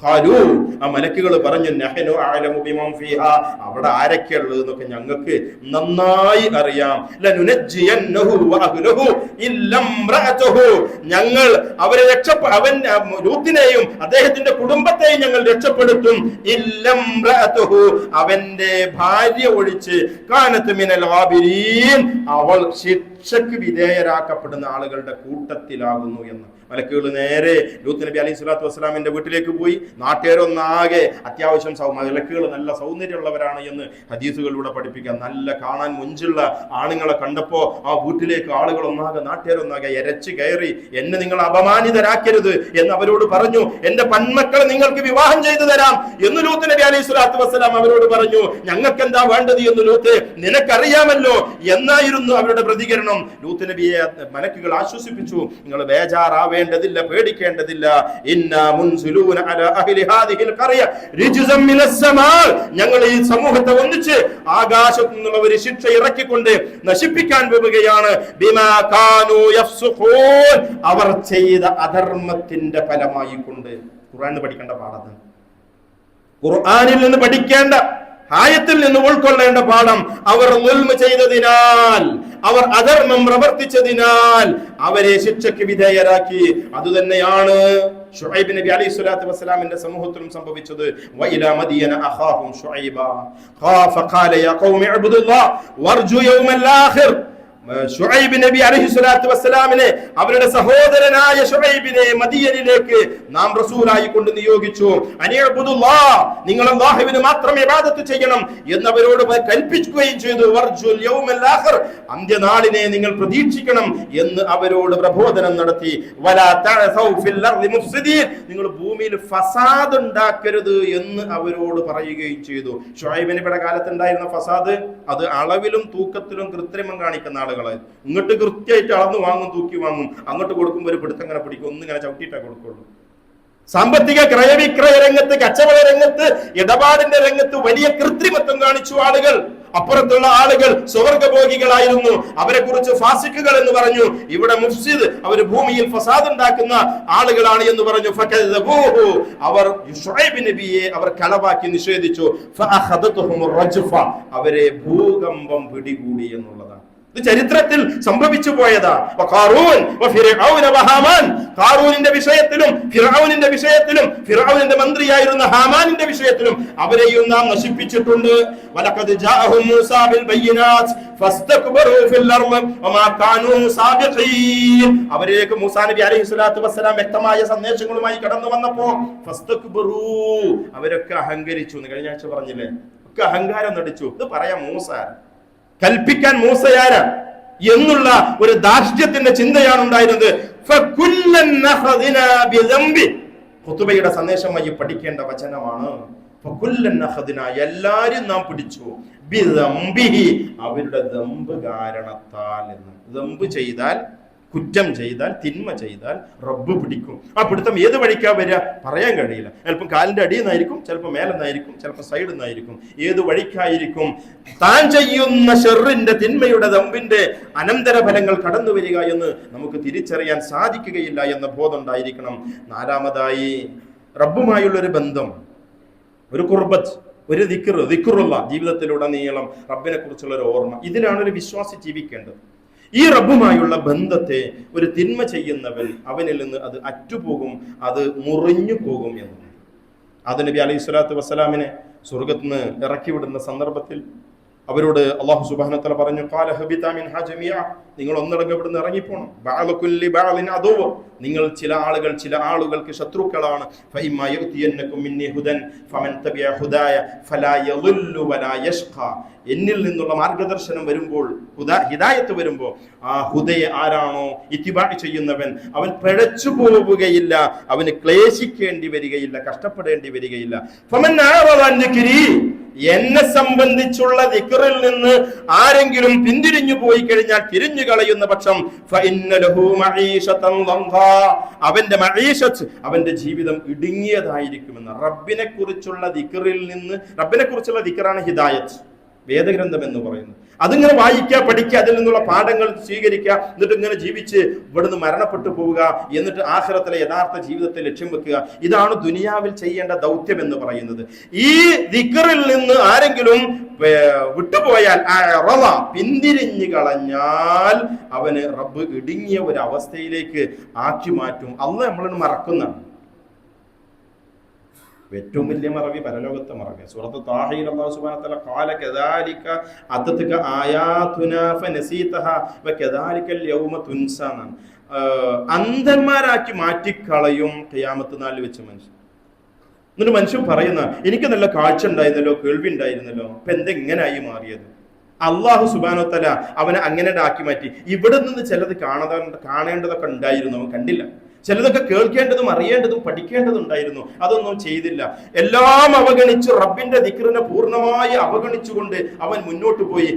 ഖാലു, ആ മലക്കുകൾ പറഞ്ഞു, നഹ്നു അഅലമു ബിമൻ ഫീഹാ, അവിടെ ആരൊക്കെയുള്ളത് എന്നൊക്കെ ഞങ്ങൾക്ക് നന്നായി അറിയാം. ലനുനജ്ജിയന്നഹു വഅഹ്ലഹു ഇല്ലാ ഇംറഅതുഹു, ഞങ്ങൾ അവരെ അവൻ ലൂത്തിനെയും അദ്ദേഹത്തിന്റെ കുടുംബത്തെയും ഞങ്ങൾ രക്ഷപ്പെടുത്തും. ഇല്ലാ ഇംറഅതുഹു, അവന്റെ ഭാര്യ ഒഴിച്ച്. കാനത്ത് മിനൽ ഗാബിരീൻ, അവൾ ശിക്ഷയ്ക്ക് വിധേയരാക്കപ്പെടുന്ന ആളുകളുടെ കൂട്ടത്തിലാകുന്നു എന്ന്. മലക്കുകൾ നേരെ ലൂത്ത് നബി അലൈഹി സ്വലാത്തു വസ്സലാമിന്റെ വീട്ടിലേക്ക് പോയി. നാട്ടുകാരൊന്നാകെ അത്യാവശ്യം മലക്കുകൾ നല്ല സൗന്ദര്യമുള്ളവരാണ് എന്ന് ഹദീസുകളിലൂടെ പഠിപ്പിക്കാം. നല്ല കാണാൻ മുഞ്ചുള്ള ആണുങ്ങളെ കണ്ടപ്പോ ആ വീട്ടിലേക്ക് ആളുകൾ ഒന്നാകെ, നാട്ടുകാരൊന്നാകെ എരച്ചു കയറി, എന്നെ നിങ്ങൾ അപമാനിതരാക്കരുത് എന്ന് അവരോട് പറഞ്ഞു. എന്റെ പെൺമക്കളെ നിങ്ങൾക്ക് വിവാഹം ചെയ്തു തരാം എന്ന് ലൂത്ത് നബി അലൈഹി സ്വലാത്തു വസ്സലാം അവരോട് പറഞ്ഞു. ഞങ്ങൾക്ക് എന്താ വേണ്ടത് എന്ന് ലൂത്ത്, നിനക്കറിയാമല്ലോ എന്നായിരുന്നു അവരുടെ പ്രതികരണം. ലൂത്ത് നബിയെ മലക്കുകൾ ആശ്വസിപ്പിച്ചു, നിങ്ങൾ ബേജാറാവേണ്ടതില്ല, പേടിക്കേണ്ടതില്ല. ഇന്നാ മുൻസിലൂന അലാ അഹ്ലി ഹാദിഹിൽ ഖറിയ റിജ്സൻ മിനസ് സമാ, ഞങ്ങൾ ഈ സമൂഹത്തെ ഒന്നിച്ച് ആകാശത്തു നിന്നുള്ള ഒരു ശിക്ഷ ഇറക്കിക്കൊണ്ട് നശിപ്പിക്കാൻ പോവുകയാണ്. ബിമാ കാനൂ യഫ്സുഖൂൻ, അവർ ചെയ്ത അധർമ്മത്തിന്റെ ഫലമായി കൊണ്ട്. ഖുർആനിൽ പഠിക്കേണ്ട പാഠം, ഖുർആനിൽ നിന്ന് പഠിക്കേണ്ട, ആയത്തിൽ നിന്ന് ഉൾക്കൊള്ളേണ്ട പാഠം. അവർ ദുൽമ ചെയ്തതിനാൽ, അവർ അധർമ്മം പ്രവർത്തിച്ചതിനാൽ അവരെ ശിക്ഷയ്ക്ക് വിധേയരാക്കി. അതുതന്നെയാണ് ശുഐബ് നബി അലൈഹി സ്വലാത്തു വസ്സലാമിന്റെ സമൂഹത്തിലും സംഭവിച്ചത്. വഇലാ മദിയന അഖാഹും ശുഐബ ഫഖാല യാ ഖൗമി ഇബ്ദുല്ലാഹ് വർജു യൗമൽ ആഖിർ. ശുഐബ് നബി അലൈഹി സ്വലാത്തു വസ്സലാമിനെ, അവരുടെ സഹോദരനായ ശുഐബിനെ മദിയനിലേക്ക് നാം റസൂലായി കൊണ്ട് നിയോഗിച്ചു. അനിഅബ്ദുല്ലാഹ്, നിങ്ങൾ അല്ലാഹുവിനെ മാത്രം ഇബാദത്ത് ചെയ്യണം എന്നവരോട് കൽപ്പിക്കുകയും ചെയ്തു. വർജുൽ യൗമൽ ആഖിർ, അന്ത്യനാളിനെ നിങ്ങൾ പ്രതീക്ഷിക്കണം എന്ന് അവരോട് പ്രബോധനം നടത്തി. വലാ തഅസൗ ഫിൽ അർളി മുഫ്സിദീൻ, നിങ്ങൾ ഭൂമിയിൽ ഫസാദ് ഉണ്ടാക്കരുത് എന്ന് അവരോട് പറയുകയും ചെയ്തു. ശുഐബ് നബിയുടെ കാലത്ത് ഉണ്ടായിരുന്ന ഫസാദ്, അത് അളവിലും തൂക്കത്തിലും കൃത്രിമം കാണിക്കുന്ന ആളുകൾ. ഇങ്ങോട്ട് കൃത്യമായിട്ട് അളന്ന് വാങ്ങും, തൂക്കി വാങ്ങും, അങ്ങോട്ട് കൊടുക്കുമ്പോൾ ഒരു പിടുത്തം ഇങ്ങനെ പിടിക്കും, ഒന്നിങ്ങനെ ചവിട്ടിയിട്ടേ കൊടുക്കുള്ളൂ. സാമ്പത്തിക ക്രയവിക്രയ രംഗത്ത്, കച്ചവട രംഗത്ത്, ഇടപാടിന്റെ രംഗത്ത് വലിയ കൃത്രിമത്വം കാണിച്ചു ആളുകൾ. അപ്പുറത്തുള്ള ആളുകൾ സ്വർഗഭോഗികളായിരുന്നു, അവരെ കുറിച്ച് ഫാസിക്കുകൾ എന്ന് പറഞ്ഞു. ഇവിടെ മുഫ്സിദ്, അവർ ഭൂമിയിൽ ഫസാദ് ഉണ്ടാക്കുന്ന ആളുകളാണ് എന്ന് പറഞ്ഞു. ഫകദബൂഹു, അവർ ശുഐബ് നബിയെ അവർ കളവാക്കി നിഷേധിച്ചു. ഫഅഖദതുഹും റജ്ഫ, അവരെ ഭൂകമ്പം പിടികൂടി എന്നുള്ളതാണ്. ഇത് ചരിത്രത്തിൽ സംഭവിച്ചു പോയതാ. ഖാറൂനിന്റെ വിഷയത്തിലും ഫിർഔനിന്റെ വിഷയത്തിലും, ഫിർഔനിന്റെ മന്ത്രിയായിരുന്ന ഹാമാനിന്റെ വിഷയത്തിലും അവരെയും നാം നശിപ്പിച്ചിട്ടുണ്ട്. വലഖദ് ജാഅഹും മൂസാ ബിൽ ബയ്യിനാത്ത് ഫസ്തക്ബറു ഫിൽ അർള് വമാ കാനൂ സാബിഖീൻ. അവരിലേക്ക് മൂസാ നബി അലൈഹി സ്വലാത്തു വസ്സലാം വ്യക്തമായ സന്ദേശങ്ങളുമായി കടന്നു വന്നപ്പോൾ ഫസ്തക്ബറു, അവരൊക്കെ അഹങ്കരിച്ചു എന്ന് കഴിഞ്ഞ ആഴ്ച പറഞ്ഞില്ലേ, ഒക്കെ അഹങ്കാരം നടിച്ചു. ഇത് പറയാം മൂസ, കൽപ്പിക്കാൻ മൂസയാര എന്നുള്ള ഒരു ദാർഷ്ട്യത്തിന്റെ ചിന്തയാണ് ഉണ്ടായിരുന്നത്. ഖുതുബയുടെ സന്ദേശമായി പഠിക്കേണ്ട വചനമാണ്. എല്ലാരും നാം പിടിച്ചു, അവരുടെ ദമ്പ് കാരണത്താൽ എന്ന്. ദമ്പ് ചെയ്താൽ, കുറ്റം ചെയ്താൽ, തിന്മ ചെയ്താൽ റബ്ബ് പിടിക്കും. ആ പിടുത്തം ഏത് വഴിക്കാ വരിക പറയാൻ കഴിയില്ല. ചിലപ്പോൾ കാലിന്റെ അടിയിൽ നിന്നായിരിക്കും, ചിലപ്പോൾ മേലെന്നായിരിക്കും, ചിലപ്പോൾ സൈഡിൽ നിന്നായിരിക്കും. ഏത് വഴിക്കായിരിക്കും താൻ ചെയ്യുന്ന ഷെറിന്റെ, തിന്മയുടെ, ദമ്പിന്റെ അനന്തരഫലങ്ങൾ കടന്നു വരിക എന്ന് നമുക്ക് തിരിച്ചറിയാൻ സാധിക്കുകയില്ല എന്ന ബോധം ഉണ്ടായിരിക്കണം. നാലാമതായി റബ്ബുമായുള്ള ഒരു ബന്ധം, ഒരു ഖുർബത്ത്, ഒരു ദിക്റുള്ള ജീവിതത്തിലുടനീളം റബ്ബിനെ കുറിച്ചുള്ള ഒരു ഓർമ്മ. ഇതിലാണ് ഒരു വിശ്വാസി ജീവിക്കേണ്ടത്. ഈ റബ്ബുമായുള്ള ബന്ധത്തെ ഒരു തിന്മ ചെയ്യുന്നവൻ, അവനിൽ നിന്ന് അത് അറ്റുപോകും, അത് മുറിഞ്ഞു പോകും എന്ന്. ആദം നബി അലൈഹി സ്വലാത്തു വസ്സലാമിനെ സ്വർഗത്ത് നിന്ന് ഇറക്കി വിടുന്ന സന്ദർഭത്തിൽ അവരോട് അല്ലാഹു സുബ്ഹാനഹു വ തആല പറഞ്ഞു, ഖാല ഹബിത മിൻഹാ ജമീഅ, നിങ്ങൾ ഒന്നടങ്കം ഇവിടുന്ന് ഇറങ്ങിപ്പോണം. ബഅലുകുല്ലി ബഅലിൻ അദുവ, നിങ്ങൾ ചില ആളുകൾക്ക് ശത്രുക്കളാണ്. ഫഇമ്മാ യഅതിയന്നകും മിന്നി ഹുദൻ ഫമൻ തബിഅ ഹുദായ ഫലാ യളുല്ലു വലാ യഷ്ഖാ. എന്നിൽ നിന്നുള്ള മാർഗദർശനം വരുമ്പോൾ, ഹിദായത്ത് വരുമ്പോൾ, ആ ഹുദയെ ആരാണോ ഇത്തിബാഅ് ചെയ്യുന്നവൻ, അവൻ പിഴച്ചു പോവുകയില്ല, അവന് ക്ലേശിക്കേണ്ടി വരികയില്ല, കഷ്ടപ്പെടേണ്ടി വരികയില്ല. ഫമൻ അഅറദ അൻ ദിക്രി, എന്നെ സംബന്ധിച്ചുള്ള ദിക്റിൽ നിന്ന് ആരെങ്കിലും പിന്തിരിഞ്ഞു പോയി കഴിഞ്ഞാൽ, തിരിഞ്ഞു കളയുന്ന പക്ഷം, അവന്റെ മഈശത്ത്, അവന്റെ ജീവിതം ഇടുങ്ങിയതായിരിക്കുമെന്ന്. റബ്ബിനെ കുറിച്ചുള്ള ദിക്റിൽ നിന്ന്, റബ്ബിനെ കുറിച്ചുള്ള ദിക്റാണ് ഹിദായത്ത്, വേദഗ്രന്ഥം എന്ന് പറയുന്നത്. അതിങ്ങനെ വായിക്കുക, പഠിക്കുക, അതിൽ നിന്നുള്ള പാഠങ്ങൾ സ്വീകരിക്കുക, എന്നിട്ട് ഇങ്ങനെ ജീവിച്ച് ഇവിടുന്ന് മരണപ്പെട്ടു പോവുക, എന്നിട്ട് ആഖിറത്തിലെ യഥാർത്ഥ ജീവിതത്തെ ലക്ഷ്യം വെക്കുക. ഇതാണ് ദുനിയാവിൽ ചെയ്യേണ്ട ദൗത്യം എന്ന് പറയുന്നത്. ഈ ദിക്റിൽ നിന്ന് ആരെങ്കിലും വിട്ടുപോയാൽ, പിന്തിരിഞ്ഞു കളഞ്ഞാൽ, അവന് റബ്ബ് ഇടുങ്ങിയ ഒരു അവസ്ഥയിലേക്ക് ആക്കി മാറ്റും. അള്ളാഹ് നമ്മളെ മറക്കുന്നതാണ്. ഏറ്റവും വലിയ മറവി പരലോകത്തെ മറവി. സൂറത്ത് താഹയിൽ അല്ലാഹു സുബ്ഹാനഹു വ തആല ഖാല കദാലിക അതതുക ആയാതുനാ ഫനസീതഹ വകദാലികൽ യൗമ തുൻസാ. അന്ധന്മാരാക്കി മാറ്റിക്കളയും ഖിയാമത്ത് നാളിൽ വെച്ച് മനുഷ്യൻ. എന്നിട്ട് മനുഷ്യൻ പറയുന്ന, എനിക്ക് നല്ല കാഴ്ച ഉണ്ടായിരുന്നല്ലോ, കേൾവി ഉണ്ടായിരുന്നല്ലോ, അപ്പൊ എന്തെങ്ങനായി മാറിയത്? അല്ലാഹു സുബ്ഹാനഹു വ തആല അവനെ അങ്ങനെ ആക്കി മാറ്റി. ഇവിടെ നിന്ന് ചിലത് കാണേണ്ടതൊക്കെ ഉണ്ടായിരുന്നു, അവൻ കണ്ടില്ല. ചിലതൊക്കെ കേൾക്കേണ്ടതും അറിയേണ്ടതും പഠിക്കേണ്ടതുണ്ടായിരുന്നു, അതൊന്നും ചെയ്തില്ല. എല്ലാം അവഗണിച്ച് റബ്ബിന്റെ ദിക്റിനെ പൂർണ്ണമായി അവഗണിച്ചുകൊണ്ട് അവൻ മുന്നോട്ട് പോയി.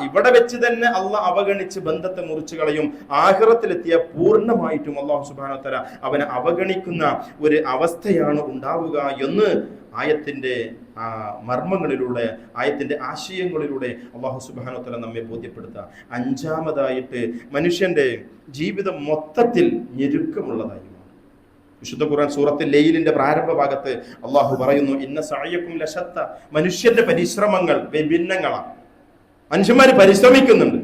ഇവിടെ വെച്ച് തന്നെ അള്ളാഹ് അവഗണിച്ച് ബന്ധത്തെ മുറിച്ചു കളയും. ആഖിറത്തിലെത്തിയ പൂർണ്ണമായിട്ടും അല്ലാഹു സുബ്ഹാനഹു വ തആല അവനെ അവഗണിക്കുന്ന ഒരു അവസ്ഥയാണ് ഉണ്ടാവുക എന്ന് ആയത്തിന്റെ മർമ്മങ്ങളിലൂടെ, ആയത്തിന്റെ ആശയങ്ങളിലൂടെ അല്ലാഹു സുബ്ഹാനഹു വ തആല നമ്മെ ബോധ്യപ്പെടുത്തുക. അഞ്ചാമതായിട്ട് മനുഷ്യന്റെ ജീവിതം മൊത്തത്തിൽ ഞെരുക്കമുള്ളതായി മാറും. വിശുദ്ധ ഖുർആൻ സൂറത്തുൽ ലൈലിന്റെ പ്രാരംഭ ഭാഗത്ത് അല്ലാഹു പറയുന്നു, ഇന്ന സഅയകും ലശത്ത, മനുഷ്യന്റെ പരിശ്രമങ്ങൾ വിഭിന്നങ്ങളാണ്. മനുഷ്യന്മാർ പരിശ്രമിക്കുന്നുണ്ട്,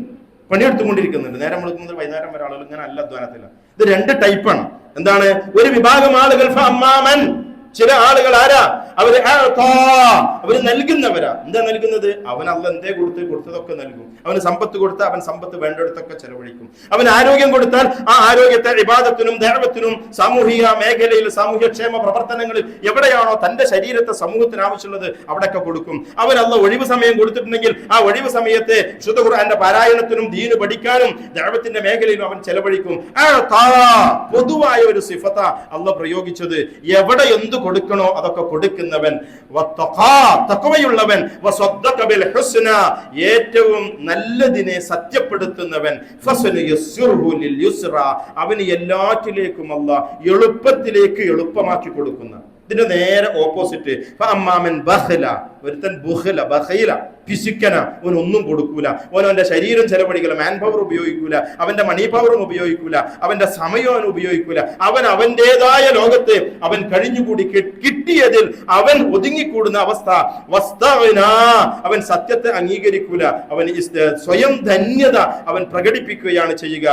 പണിയെടുത്തുകൊണ്ടിരിക്കുന്നുണ്ട്. നേരം വെളുക്കുന്നത് വൈകുന്നേരം വരെ ആളുകൾ ഇങ്ങനെ അല്ല അധ്വാനത്തില്ല. ഇത് രണ്ട് ടൈപ്പാണ്. എന്താണ്? ഒരു വിഭാഗം ആളുകൾ ഫഅമ്മാമൻ, ചില ആളുകൾ ആരാ? അവര് നൽകുന്നവരാ. എന്താ നൽകുന്നത്? അവൻ അല്ല എന്തേ കൊടുത്തതൊക്കെ നൽകും. അവന് സമ്പത്ത് കൊടുത്താൽ അവൻ സമ്പത്ത് വേണ്ടിടത്തൊക്കെ ചെലവഴിക്കും. അവൻ ആരോഗ്യം കൊടുത്താൽ ആ ആരോഗ്യത്തെ ഇബാദത്തിനും ദഅവത്തിനും സാമൂഹിക മേഖലയിൽ സാമൂഹ്യക്ഷേമ പ്രവർത്തനങ്ങളിൽ എവിടെയാണോ തന്റെ ശരീരത്തെ സമൂഹത്തിന് ആവശ്യമുള്ളത് അവിടെയൊക്കെ കൊടുക്കും. അവൻ അല്ല ഒഴിവ് സമയം കൊടുത്തിട്ടുണ്ടെങ്കിൽ ആ ഒഴിവ് സമയത്തെ ശുദ്ധ ഖുർആന്റെ പാരായണത്തിനും ദീന് പഠിക്കാനും ദഅവത്തിന്റെ മേഖലയിലും അവൻ ചെലവഴിക്കും. പൊതുവായ ഒരു സിഫത്ത അല്ല പ്രയോഗിച്ചത്. എവിടെ എന്ത് കൊടുക്കണോ അതൊക്കെ കൊടുക്കുന്നവൻ, തഖ്വയുള്ളവൻ, ഏറ്റവും നല്ലതിനെ സത്യപ്പെടുത്തുന്നവൻ, അവന് എല്ലാറ്റിലേക്കും അല്ലാഹ് എളുപ്പത്തിലേക്ക് എളുപ്പമാക്കി കൊടുക്കുന്ന. ഇതിന്റെ നേരെ ഓപ്പോസിറ്റ് ഒരുത്തൻ പിശുക്കന, അവനൊന്നും കൊടുക്കൂല, അവന്റെ ശരീരം ചെലവഴിക്കൂല, മാൻ പവർ ഉപയോഗിക്കൂല, അവന്റെ മണി പവറും ഉപയോഗിക്കൂല, അവന്റെ സമയം അവൻ ഉപയോഗിക്കൂല. അവൻ അവന്റേതായ ലോകത്ത് അവൻ കഴിഞ്ഞുകൂടി കിട്ടിയതിൽ അവൻ ഒതുങ്ങിക്കൂടുന്ന അവസ്ഥ. അവൻ സത്യത്തെ അംഗീകരിക്കൂല, അവൻ സ്വയം ധന്യത അവൻ പ്രകടിപ്പിക്കുകയാണ് ചെയ്യുക.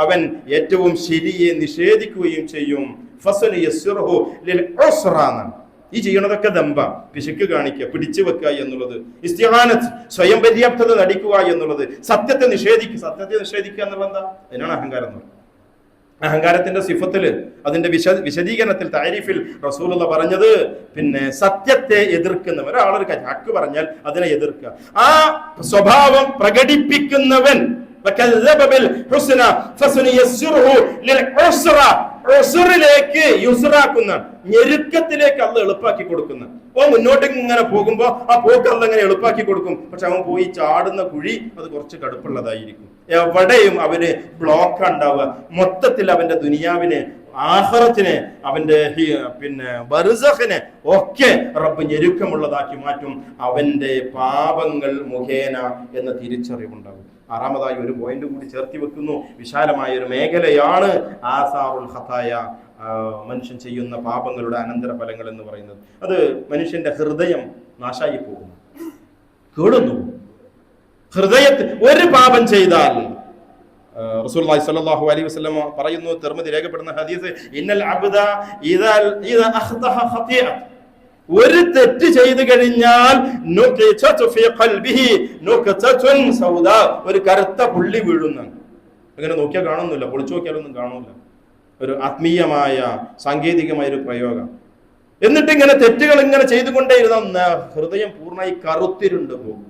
അവൻ ഏറ്റവും ശരിയെ നിഷേധിക്കുകയും ചെയ്യും. ഈ ചെയ്യണതൊക്കെ ദമ്പ, പിശുക്ക് കാണിക്കുക, പിടിച്ചു വെക്കുക എന്നുള്ളത്, ഇസ്തിഹാനത്ത്, സ്വയം പര്യാപ്തത നടിക്കുക എന്നുള്ളത്, സത്യത്തെ നിഷേധിക്കുക എന്നുള്ളത് എന്താ? അതിനാണ് അഹങ്കാരം എന്ന് പറയുന്നത്. അഹങ്കാരത്തിന്റെ സിഫത്തില് അതിന്റെ വിശദീകരണത്തിൽ താരീഫിൽ റസൂലുള്ള പറഞ്ഞത്, പിന്നെ സത്യത്തെ എതിർക്കുന്നവൻ, ഒരാളൊരു ഹക്ക് പറഞ്ഞാൽ അതിനെ എതിർക്കുക, ആ സ്വഭാവം പ്രകടിപ്പിക്കുന്നവൻ യുസ്റാക്കുന്ന, ഞെരുക്കത്തിലേക്ക് അല്ല എളുപ്പാക്കി കൊടുക്കുന്ന. ഓ മുന്നോട്ട് ഇങ്ങനെ പോകുമ്പോ ആ പോക്ക് അല്ല ഇങ്ങനെ എളുപ്പാക്കി കൊടുക്കും. പക്ഷെ അവൻ പോയി ചാടുന്ന കുഴി അത് കുറച്ച് കടുപ്പുള്ളതായിരിക്കും. എവിടെയും അവന് ബ്ലോക്ക് ഉണ്ടാവുക. മൊത്തത്തിൽ അവന്റെ ദുനിയാവിനെ, ആഖിറത്തിനെ, അവന്റെ പിന്നെ ബർസഖിനെ ഒക്കെ റബ്ബ് ഞെരുക്കമുള്ളതാക്കി മാറ്റും അവന്റെ പാപങ്ങൾ മുഖേന എന്ന തിരിച്ചറിവുണ്ടാകും. ആറാമതായി ഒരു പോയിന്റ് കൂടി ചേർത്തി വെക്കുന്നു. വിശാലമായ ഒരു മേഖലയാണ് ആസാറുൽ ഖതായ, മനുഷ്യൻ ചെയ്യുന്ന പാപങ്ങളുടെ അനന്തര ഫലങ്ങൾ എന്ന് പറയുന്നത്. അത് മനുഷ്യന്റെ ഹൃദയം നാശായി പോകുന്നു, കേടുന്നു. ഹൃദയത്തിൽ ഒരു പാപം ചെയ്താൽ റസൂലുള്ളാഹി സ്വല്ലല്ലാഹു അലൈഹി വസല്ലം പറയുന്നു, തിർമിദി രേഖപ്പെടുന്ന ഹദീസ്, ഇന്നൽ അബ്ദ ഇദാ അഖ്തഹ ഖതിഅ, ഒരു തെറ്റ് ചെയ്തു കഴിഞ്ഞാൽ ഒരു കറുത്ത പുള്ളി വീഴുന്നാണ്. അങ്ങനെ നോക്കിയാൽ കാണുന്നില്ല, പൊളിച്ചു നോക്കിയാലൊന്നും കാണുന്നില്ല. ഒരു ആത്മീയമായ സാങ്കേതികമായ ഒരു പ്രയോഗം. എന്നിട്ട് ഇങ്ങനെ തെറ്റുകൾ ഇങ്ങനെ ചെയ്തുകൊണ്ടേയിരുന്ന ഹൃദയം പൂർണ്ണമായി കറുത്തിരുണ്ട് പോകും.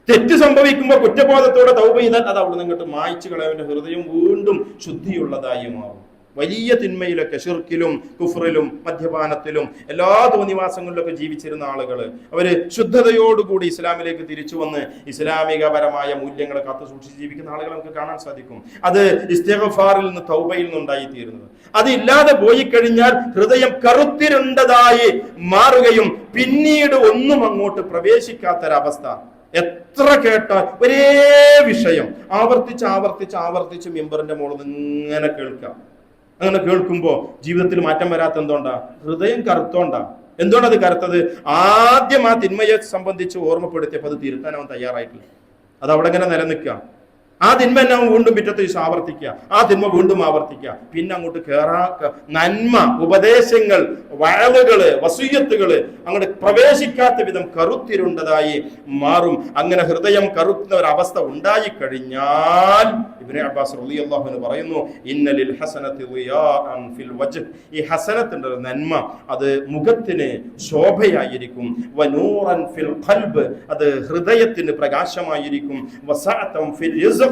തെറ്റ് സംഭവിക്കുമ്പോൾ കുറ്റബോധത്തോടെ തൗബ ചെയ്താൽ അത് അവിടെ നിന്ന് ഇങ്ങോട്ട് മായ്ച്ചു കളയാൻ ഹൃദയം വീണ്ടും ശുദ്ധിയുള്ളതായി മാറും. വലിയ തിന്മയിലൊക്കെ, ഷിർക്കിലും കുഫ്റിലും മദ്യപാനത്തിലും എല്ലാ തോന്നിവാസങ്ങളിലൊക്കെ ജീവിച്ചിരുന്ന ആളുകൾ, അവര് ശുദ്ധതയോടുകൂടി ഇസ്ലാമിലേക്ക് തിരിച്ചു വന്ന് ഇസ്ലാമികപരമായ മൂല്യങ്ങളെ കാത്തു സൂക്ഷിച്ച് ജീവിക്കുന്ന ആളുകൾ നമുക്ക് കാണാൻ സാധിക്കും. അത് ഇസ്തിഗ്ഫാറിൽ നിന്ന് തൗബയിൽ നിന്നുണ്ടായിത്തീരുന്നത്. അതില്ലാതെ പോയി കഴിഞ്ഞാൽ ഹൃദയം കറുത്തിരുണ്ടതായി മാറുകയും പിന്നീട് ഒന്നും അങ്ങോട്ട് പ്രവേശിക്കാത്തൊരവസ്ഥ. എത്ര കേട്ടാൽ ഒരേ വിഷയം ആവർത്തിച്ച് മിമ്പറിന്റെ മുകളിൽ ഇങ്ങനെ കേൾക്കാം. അങ്ങനെ കേൾക്കുമ്പോ ജീവിതത്തിൽ മാറ്റം വരാത്ത എന്തുകൊണ്ടാ? ഹൃദയം കറുത്തോണ്ടാ. എന്തുകൊണ്ടത് കറുത്തത്? ആദ്യം ആ തിന്മയെ സംബന്ധിച്ച് ഓർമ്മപ്പെടുത്തിയപ്പോൾ അത് തിരുത്താൻ അവൻ തയ്യാറായിട്ടില്ല. അത് അവിടെ ഇങ്ങനെ നിലനിൽക്കുക. ആ തിന്മ തന്നെ അവൻ വീണ്ടും പിറ്റത്തെ ദിവസം ആവർത്തിക്കുക, ആ തിന്മ വീണ്ടും ആവർത്തിക്കുക. പിന്നെ അങ്ങോട്ട് നന്മ, ഉപദേശങ്ങൾ, വഅളുകള്, വസിയ്യത്തുകള് അങ്ങോട്ട് പ്രവേശിക്കാത്ത വിധം കറുത്തിരുണ്ടതായി മാറും. അങ്ങനെ ഹൃദയം കറുക്കുന്ന ഒരു അവസ്ഥ ഉണ്ടായി കഴിഞ്ഞാൽ ഇബ്നു അബ്ബാസ് റളിയല്ലാഹു അൻഹു പറയുന്നു, ഇന്നലിൽ ഹസനതി ദിയാഅൻ ഫിൽ വജ്ഹ്, ഈ ഹസനത്തിന്റെ നന്മ അത് മുഖത്തിന് ശോഭയായിരിക്കും. വനൂറൻ ഫിൽ ഖൽബ്, അത് ഹൃദയത്തിന് പ്രകാശമായിരിക്കും. വസഅതൻ ഫിൽ റിസ്ഖ്,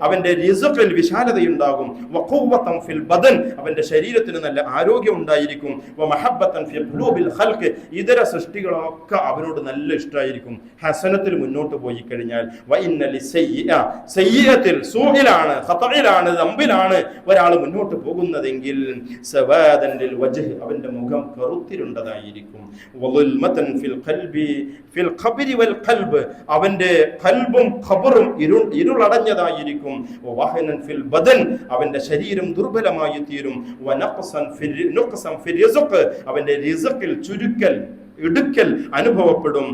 അവന്റെ റിസ്ഖിൽ വിശാലതയുണ്ടാകും. വഖുവ്വതൻ ഫിൽ ബദൻ, അവന്റെ ശരീരത്തിന് നല്ല ആരോഗ്യം ഉണ്ടായിരിക്കും. വമഹബ്ബതൻ ഫി ഖുലൂബിൽ ഖൽഖ്, ഇതര സൃഷ്ടികളൊക്കെ അവനോട് നല്ല ഇഷ്ടമായിരിക്കും ഹസനത്തിൽ മുന്നോട്ട് പോയി കഴിഞ്ഞാൽ. വഇന്ന ലിസയ്യിഅ, സയ്യിഅത്തിൽ, സൂഇലാണ്, ഖതഇലാണ്, ദംബിലാണ് ഒരാൾ മുന്നോട്ട് പോകുന്നതെങ്കിൽ സവാദൻ ലിൽ വജ്ഹ്, അവന്റെ മുഖം കറുത്തിരുണ്ടതായിരിക്കും. വളുൽമതൻ ഫിൽ ഖൽബി ഫിൽ ഖബ്രി വൽ ഖൽബ്, അവന്റെ ഖൽബും ഖബറും ഇരുളടഞ്ഞതായിരിക്കും. വഹനൻ ഫിൽ ബദൻ, അവന്റെ ശരീരം ദുർബലമായി തീരും. വനഖ്സൻ ഫിൽ റിസ്ഖ്, അവന്റെ റിസ്ഖിൽ ചുരുക്കൽ, ഇടുക്കൽ അനുഭവപ്പെടും.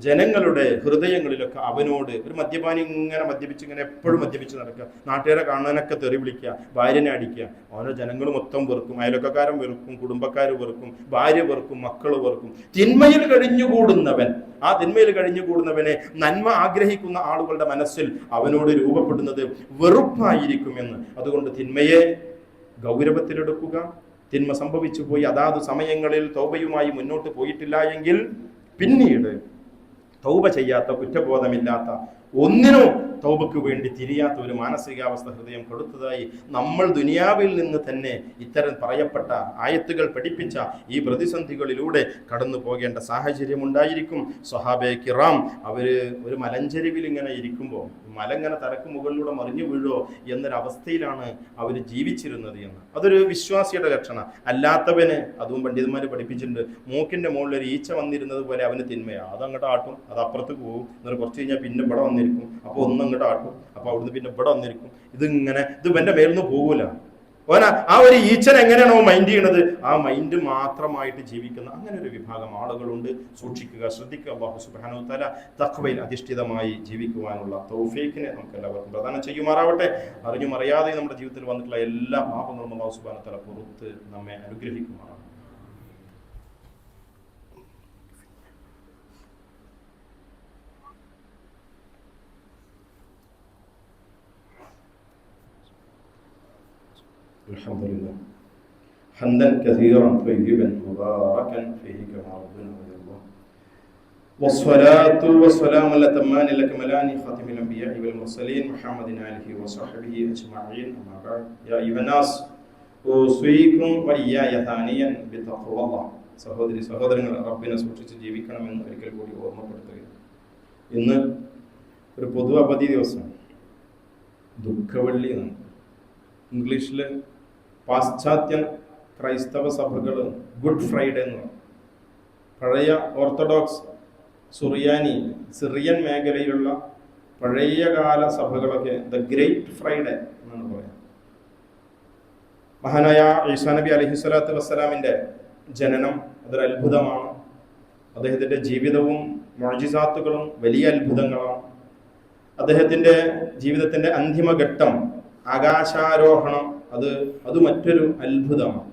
ജനങ്ങളുടെ ഹൃദയങ്ങളിലൊക്കെ അവനോട്, ഒരു മദ്യപാനി ഇങ്ങനെ മദ്യപിച്ച് ഇങ്ങനെ എപ്പോഴും മദ്യപിച്ച് നടക്കുക, നാട്ടുകാരെ കാണാനൊക്കെ തെറി വിളിക്കുക, ഭാര്യനെ അടിക്കുക, ഓരോ ജനങ്ങൾ മൊത്തം വെറുക്കും, അയൽവക്കക്കാരൻ വെറുക്കും, കുടുംബക്കാർ വെറുക്കും, ഭാര്യ വെറുക്കും, മക്കൾ വെറുക്കും. തിന്മയിൽ കഴിഞ്ഞുകൂടുന്നവൻ, ആ തിന്മയിൽ കഴിഞ്ഞുകൂടുന്നവനെ നന്മ ആഗ്രഹിക്കുന്ന ആളുകളുടെ മനസ്സിൽ അവനോട് രൂപപ്പെടുന്നത് വെറുപ്പായിരിക്കുമെന്ന്. അതുകൊണ്ട് തിന്മയെ ഗൗരവത്തിലെടുക്കുക. തിന്മ സംഭവിച്ചു പോയി അതാത് സമയങ്ങളിൽ തൗബയുമായി മുന്നോട്ട് പോയിട്ടില്ല എങ്കിൽ പിന്നീട് തൗബ ചെയ്യാത്ത, കുറ്റബോധമില്ലാത്ത, ഒന്നിനോ തൗബക്ക് വേണ്ടി തിരിയാത്ത ഒരു മാനസികാവസ്ഥ ഹൃദയം കൊടുത്തതായി നമ്മൾ ദുനിയാവിൽ നിന്ന് തന്നെ ഇത്തരം പറയപ്പെട്ട ആയത്തുകൾ പഠിപ്പിച്ച ഈ പ്രതിസന്ധികളിലൂടെ കടന്നു പോകേണ്ട സാഹചര്യം ഉണ്ടായിരിക്കും. സ്വഹാബെ കിറാം അവര് ഒരു മലഞ്ചെരിവിൽ ഇങ്ങനെ ഇരിക്കുമ്പോൾ മല ഇങ്ങനെ തലക്ക് മുകളിലൂടെ മറിഞ്ഞു വീഴോ എന്നൊരവസ്ഥയിലാണ് അവർ ജീവിച്ചിരുന്നത് എന്ന്. അതൊരു വിശ്വാസിയുടെ ലക്ഷണം. അല്ലാത്തവന്, അതും പണ്ഡിതന്മാർ പഠിപ്പിച്ചിട്ടുണ്ട്, മൂക്കിന്റെ മുകളിൽ ഒരു ഈച്ച വന്നിരുന്നത് പോലെ അവന് തിന്മയാണ്. അതങ്ങോട്ട് ആട്ടും, അത് അപ്പുറത്തേക്ക് പോകും, എന്നിട്ട് കുറച്ച് കഴിഞ്ഞാൽ പിന്നെ ഇവിടെ വന്നിരിക്കും, അപ്പോൾ ഒന്നങ്ങോട്ട് ആട്ടും, അപ്പൊ അവിടുന്ന് പിന്നെ ഇവിടെ വന്നിരിക്കും. ഇത് എന്റെ മേലൊന്നും പോകൂല. ഓന ആ ഒരു ഈച്ചൻ എങ്ങനെയാണോ മൈൻഡ് ചെയ്യണത്, ആ മൈൻഡ് മാത്രമായിട്ട് ജീവിക്കുന്ന അങ്ങനെ ഒരു വിഭാഗം ആളുകളുണ്ട്. സൂക്ഷിക്കുക, ശ്രദ്ധിക്കുക. അല്ലാഹു സുബ്ഹാനഹു വ തആല തഖ്വയിൽ അധിഷ്ഠിതമായി ജീവിക്കുവാനുള്ള തൗഫീഖിനെ നമുക്ക് എല്ലാവർക്കും പ്രദാനം ചെയ്യുമാറാവട്ടെ. അറിഞ്ഞും അറിയാതെ നമ്മുടെ ജീവിതത്തിൽ വന്നിട്ടുള്ള എല്ലാ പാപങ്ങളും അല്ലാഹു സുബ്ഹാനഹു വ തആല പുറത്ത് നമ്മെ അനുഗ്രഹിക്കുമാറാവട്ടെ. الحمد لله حمدا كثيرا طيبا مباركا فيه كما ربنا ويرضى والصلاة والسلام الأتمان الأكملان خاتم الأنبياء والمرسلين محمد آله وصحبه أجمعين. أما بعد يا أيها الناس أوصيكم وإياي ثانيا بتقوى الله. സഹോദരങ്ങൾ, റബ്ബിനെ സൂക്ഷിച്ച് ജീവിക്കണമെന്ന് ഒരിക്കൽ കൂടി ഓർമ്മപ്പെടുത്തുകയാണ്. ഇന്ന് ഒരു പൊതു അവധി ദിവസമാണ്, ദുഃഖവെള്ളി എന്നാണ്. ഇംഗ്ലീഷിൽ പാശ്ചാത്യ ക്രൈസ്തവ സഭകൾ ഗുഡ് ഫ്രൈഡേ എന്ന് പറയും. പഴയ ഓർത്തഡോക്സ് സിറിയൻ മേഖലയിലുള്ള പഴയകാല സഭകളൊക്കെ ദ ഗ്രേറ്റ് ഫ്രൈഡേ എന്നാണ് പറയുന്നത്. മഹാനായ ഈസാ നബി അലൈഹിസ്സലാത്തു വസ്സലാമിൻ്റെ ജനനം അതൊരു അത്ഭുതമാണ്. അദ്ദേഹത്തിൻ്റെ ജീവിതവും മുഅ്ജിസാത്തുകളും വലിയ അത്ഭുതങ്ങളാണ്. അദ്ദേഹത്തിൻ്റെ ജീവിതത്തിൻ്റെ അന്തിമഘട്ടം ആകാശാരോഹണം, അത് മറ്റൊരു അത്ഭുതമാണ്.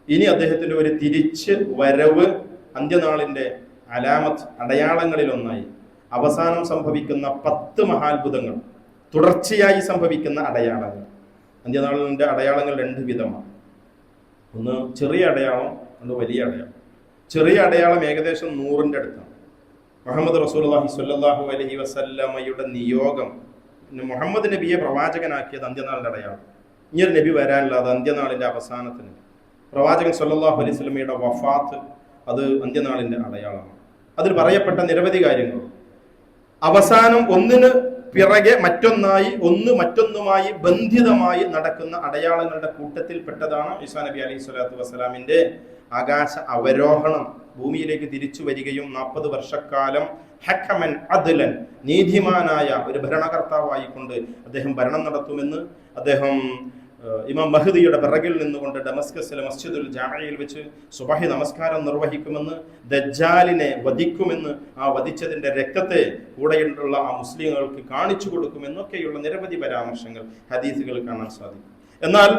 ഇനി അദ്ദേഹത്തിൻ്റെ ഒരു തിരിച്ച് വരവ് അന്ത്യനാളിൻ്റെ അലാമത്ത്, അടയാളങ്ങളിലൊന്നായി അവസാനം സംഭവിക്കുന്ന 10 മഹാത്ഭുതങ്ങൾ, തുടർച്ചയായി സംഭവിക്കുന്ന അടയാളങ്ങൾ. അന്ത്യനാളിൻ്റെ അടയാളങ്ങൾ 2 വിധമാണ്. ഒന്ന് ചെറിയ അടയാളം, ഒന്ന് വലിയ അടയാളം. ചെറിയ അടയാളം ഏകദേശം 100ന്റെ അടുത്താണ്. മുഹമ്മദ് റസൂലുള്ളാഹി സ്വല്ലല്ലാഹു അലൈഹി വസല്ലമയുടെ നിയോഗം, മുഹമ്മദ് നബിയെ പ്രവാചകനാക്കിയത് അന്ത്യനാളിൻ്റെ അടയാളം. ഇനിയൊരു നബി വരാനുള്ള, അത് അന്ത്യനാളിൻ്റെ അവസാനത്തിന്. പ്രവാചകൻ സ്വല്ലല്ലാഹു അലൈഹി വസല്ലമയുടെ വഫാത്ത്, അത് അന്ത്യനാളിൻ്റെ അടയാളമാണ്. അതിൽ പറയപ്പെട്ട നിരവധി കാര്യങ്ങൾ അവസാനം ഒന്നിന് പിറകെ മറ്റൊന്നായി, മറ്റൊന്നുമായി ബന്ധിതമായി നടക്കുന്ന അടയാളങ്ങളുടെ കൂട്ടത്തിൽപ്പെട്ടതാണ് ഈസാ നബി അലൈഹി സ്വലാത്തു വസ്സലാമിൻ്റെ ആകാശ അവരോഹണം. ഭൂമിയിലേക്ക് തിരിച്ചു വരികയും 40 വർഷക്കാലം ഹക്കമൻ അദ്ലൻ, നീതിമാനായ ഒരു ഭരണകർത്താവായിക്കൊണ്ട് അദ്ദേഹം ഭരണം നടത്തുമെന്ന്, അദ്ദേഹം ഇമാം മഹ്ദിയുടെ പിറകിൽ നിന്നുകൊണ്ട് ഡമസ്കസിലെ മസ്ജിദുൽ ജാമിയിൽ വെച്ച് സുബഹി നമസ്കാരം നിർവഹിക്കുമെന്ന്, ദജ്ജാലിനെ വധിക്കുമെന്ന്, ആ വധിച്ചതിൻ്റെ രക്തത്തെ കൂടെയുള്ള ആ മുസ്ലിങ്ങൾക്ക് കാണിച്ചു കൊടുക്കുമെന്നൊക്കെയുള്ള നിരവധി പരാമർശങ്ങൾ ഹദീസുകൾ കാണാൻ സാധിക്കും. എന്നാൽ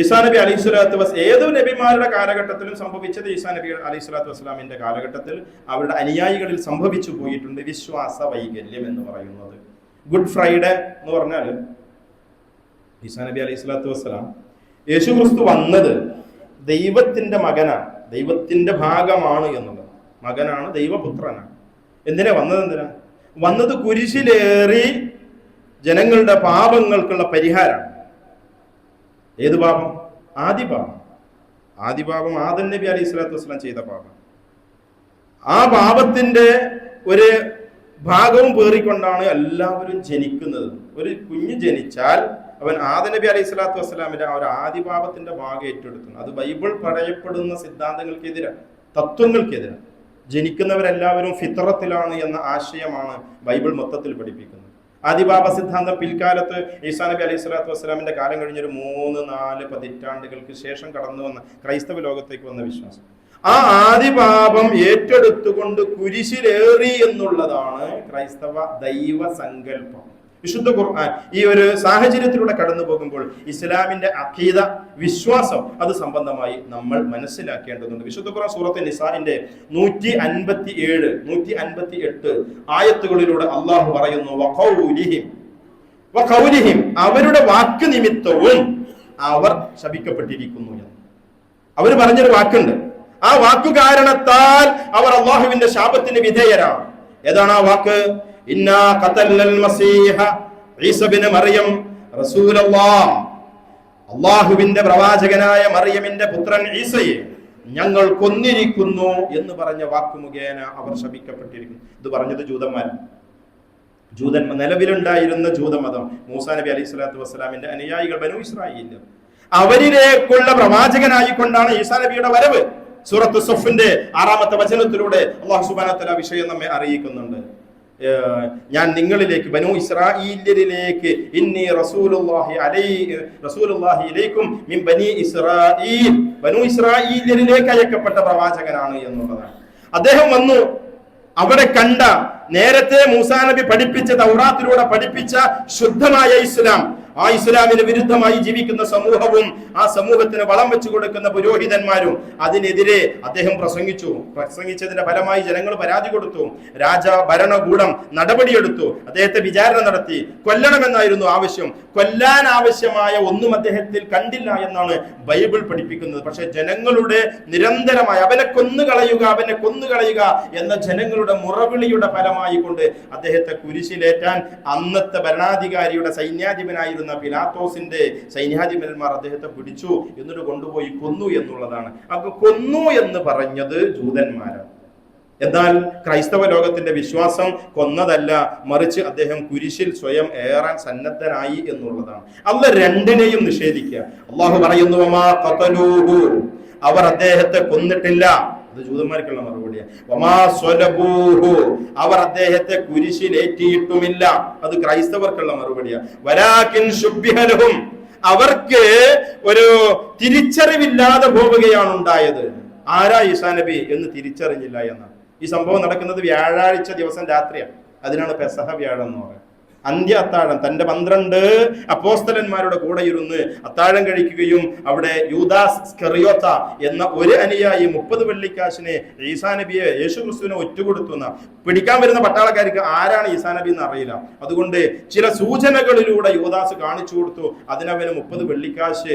ഈസാ നബി അലൈഹി സ്വലാത്തു വസ്സലാം, ഏത് നബിമാരുടെ കാലഘട്ടത്തിലും സംഭവിച്ചത് ഈസാ നബി അലൈഹി സ്വലാത്തു വസ്സലാമിന്റെ കാലഘട്ടത്തിൽ അവരുടെ അനുയായികളിൽ സംഭവിച്ചു പോയിട്ടുണ്ട് വിശ്വാസ വൈകല്യം എന്ന് പറയുന്നത്. ഗുഡ് ഫ്രൈഡേ എന്ന് പറഞ്ഞാൽ ഈസാ നബി അലൈഹി സ്വലാത്തു വസ്സലാം, യേശു ക്രിസ്തു വന്നത് ദൈവത്തിന്റെ മകനാണ്, ദൈവത്തിന്റെ ഭാഗമാണ് എന്നുള്ളത്. മകനാണ്, ദൈവപുത്രനാണ്. എന്തിനാ വന്നത് കുരിശിലേറി ജനങ്ങളുടെ പാപങ്ങൾക്കുള്ള പരിഹാരമാണ്. ഏത് പാപം? ആദിപാപം ആദം നബി അലൈഹി സ്വലാത്തു വസ്സലാം ചെയ്ത പാപം. ആ പാപത്തിന്റെ ഒരു ഭാഗവും പേറിക്കൊണ്ടാണ് എല്ലാവരും ജനിക്കുന്നത്. ഒരു കുഞ്ഞ് ജനിച്ചാൽ അവൻ ആദം നബി അലൈഹി സ്വലാത്തു വസ്സലാമിന്റെ ആ ഒരു ആദിപാപത്തിന്റെ ഭാഗം ഏറ്റെടുക്കുന്നു. അത് ബൈബിൾ പറയപ്പെടുന്ന സിദ്ധാന്തങ്ങൾക്കെതിരാണ്, തത്വങ്ങൾക്കെതിരാണ്. ജനിക്കുന്നവരെല്ലാവരും ഫിത്രത്തിലാണ് എന്ന ആശയമാണ് ബൈബിൾ മൊത്തത്തിൽ പഠിപ്പിക്കുന്നത്. ആദിപാപ സിദ്ധാന്തം പിൽക്കാലത്ത് ഈസാ നബി അലൈഹി സ്വലാത്തു വസ്സലാമിന്റെ കാലം കഴിഞ്ഞൊരു 3-4 പതിറ്റാണ്ടുകൾക്ക് ശേഷം കടന്നു വന്ന ക്രൈസ്തവ ലോകത്തേക്ക് വന്ന വിശ്വാസം. ആ ആദിപാപം ഏറ്റെടുത്തുകൊണ്ട് കുരിശിലേറി എന്നുള്ളതാണ് ക്രൈസ്തവ ദൈവ സങ്കല്പം. വിശുദ്ധ ഖുർആൻ ഈ ഒരു സാഹചര്യത്തിലൂടെ കടന്നു പോകുമ്പോൾ ഇസ്ലാമിന്റെ അഖീദ, വിശ്വാസം അത് സംബന്ധമായി നമ്മൾ മനസ്സിലാക്കേണ്ടതുണ്ട്. വിശുദ്ധ ഖുർആൻ സൂറത്ത് നിസാഇന്റെ 157, 158 ആയത്തുകളിലൂടെ അള്ളാഹു പറയുന്നു, വഖൗലിഹിം അവരുടെ വാക്ക് നിമിത്തവും അവർ ശപിക്കപ്പെട്ടിരിക്കുന്നു എന്ന്. അവർ പറഞ്ഞൊരു വാക്കുണ്ട്, ആ വാക്കു കാരണത്താൽ അവർ അള്ളാഹുവിന്റെ ശാപത്തിന് വിധേയരാണ്. ഏതാണ് ആ വാക്ക്? ഇന്നാ ഖതൽനൽ മസീഹ ഈസ ഇബ്നു മറിയം റസൂലല്ലാഹ്, അല്ലാഹുവിന്റെ പ്രവാചകനായ മറിയമിന്റെ പുത്രൻ ഈസയെ ഞങ്ങൾ കൊന്നിരിക്കുന്നു എന്ന് പറഞ്ഞ വാക്കു മുഖേന അവർ ശപിക്കപ്പെട്ടിരിക്കുന്നു. ഇത് പറഞ്ഞത് ജൂതൻ നിലവിലുണ്ടായിരുന്ന ജൂതമതം, മൂസാ നബി അലൈഹി സ്വലാത്തു വസ്സലാമിന്റെ അനുയായികൾ ബനൂ ഇസ്രായേൽ, അവരിലേക്കുള്ള പ്രവാചകനായിക്കൊണ്ടാണ് ഈസാ നബിയുടെ വരവ്. സൂറത്ത് സഫിന്റെ 6-ാമത്തെ വചനത്തിലൂടെ അല്ലാഹു സുബ്ഹാനഹു വ തആല വിഷയം നമ്മെ അറിയിക്കുന്നുണ്ട്. ഞാൻ നിങ്ങളിലേക്ക്, ബനൂ ഇസ്രായേലിലേക്ക്, ഇന്നി റസൂലുള്ളാഹി ഇലൈക്കും മിൻ ബനി ഇസ്രായീൽ, ബനൂ ഇസ്രായേലിലേക്ക് അയക്കപ്പെട്ട പ്രവാചകനാണ് എന്നുള്ളതാണ്. അദ്ദേഹം വന്നു, അവിടെ കണ്ട നേരത്തെ മൂസാ നബി പഠിപ്പിച്ച, തൗറാത്തിലൂടെ പഠിപ്പിച്ച ശുദ്ധമായ ഇസ്ലാം, ആ ഇസ്ലാമിന് വിരുദ്ധമായി ജീവിക്കുന്ന സമൂഹവും ആ സമൂഹത്തിന് വളം വെച്ചു കൊടുക്കുന്ന പുരോഹിതന്മാരും, അതിനെതിരെ അദ്ദേഹം പ്രസംഗിച്ചതിന്റെ ഫലമായി ജനങ്ങൾ പരാതി കൊടുത്തു. ഭരണകൂടം നടപടിയെടുത്തു, അദ്ദേഹത്തെ വിചാരണ നടത്തി. കൊല്ലണമെന്നായിരുന്നു ആവശ്യം. കൊല്ലാൻ ആവശ്യമായ ഒന്നും അദ്ദേഹത്തിൽ കണ്ടില്ല എന്നാണ് ബൈബിൾ പഠിപ്പിക്കുന്നത്. പക്ഷെ ജനങ്ങളുടെ നിരന്തരമായ അവനെ കൊന്നുകളയുക എന്ന ജനങ്ങളുടെ മുറവിളിയുടെ ഫലമായി കൊണ്ട് അദ്ദേഹത്തെ കുരിശിലേറ്റാൻ അന്നത്തെ ഭരണാധികാരിയുടെ സൈന്യാധിപനായിരുന്ന പിലാത്തോസിന്റെ സൈന്യാധിപന്മാർ അദ്ദേഹത്തെ പിടിച്ചു, എന്നിട്ട് കൊണ്ടുപോയി കൊന്നു എന്നുള്ളതാണ്. അപ്പൊ കൊന്നു എന്ന് പറഞ്ഞത് ജൂതന്മാരാണ്. എന്നാൽ ക്രൈസ്തവ ലോകത്തിന്റെ വിശ്വാസം കൊന്നതല്ല, മറിച്ച് അദ്ദേഹം കുരിശിൽ സ്വയം ഏറാൻ സന്നദ്ധനായി എന്നുള്ളതാണ്. അല്ലാഹു രണ്ടിനെയും നിഷേധിക്കുക. അള്ളാഹു പറയുന്നു, അവർ അദ്ദേഹത്തെ കൊന്നിട്ടില്ല. അത് ജൂതന്മാർക്കുള്ള മറുപടിയാണ്. അവർ അദ്ദേഹത്തെ കുരിശിലേറ്റിയിട്ടുമില്ല. അത് ക്രൈസ്തവർക്കുള്ള മറുപടിയാണ്. വലാകിൻ ശുബ്ബിഹ ലഹും, അവർക്ക് ഒരു തിരിച്ചറിവില്ലാതെ പോവുകയാണ് ഉണ്ടായത്. ആരാ ഈസാ നബി എന്ന് തിരിച്ചറിഞ്ഞില്ല എന്നാണ്. ഈ സംഭവം നടക്കുന്നത് വ്യാഴാഴ്ച ദിവസം രാത്രിയാണ്. അതിനാണ് പെസഹ വ്യാഴം എന്ന് പറയുന്നത്. അന്ത്യ അത്താഴം, തന്റെ 12 അപ്പോസ്തലന്മാരുടെ കൂടെ ഇരുന്ന് അത്താഴം കഴിക്കുകയും അവിടെ യൂദാസ് സ്കറിയോത്ത എന്ന ഒരു അനുയായി 30 വെള്ളിക്കാശിനെ ഈസാ നബിയെ, യേശു ക്രിസ്തുവിനെ ഒറ്റുകൊടുത്തു. പിടിക്കാൻ വരുന്ന പട്ടാളക്കാർക്ക് ആരാണ് ഈസാ നബി എന്ന് അറിയില്ല. അതുകൊണ്ട് ചില സൂചനകളിലൂടെ യൂദാസ് കാണിച്ചു കൊടുത്തു. അതിനവന് 30 വെള്ളിക്കാശ്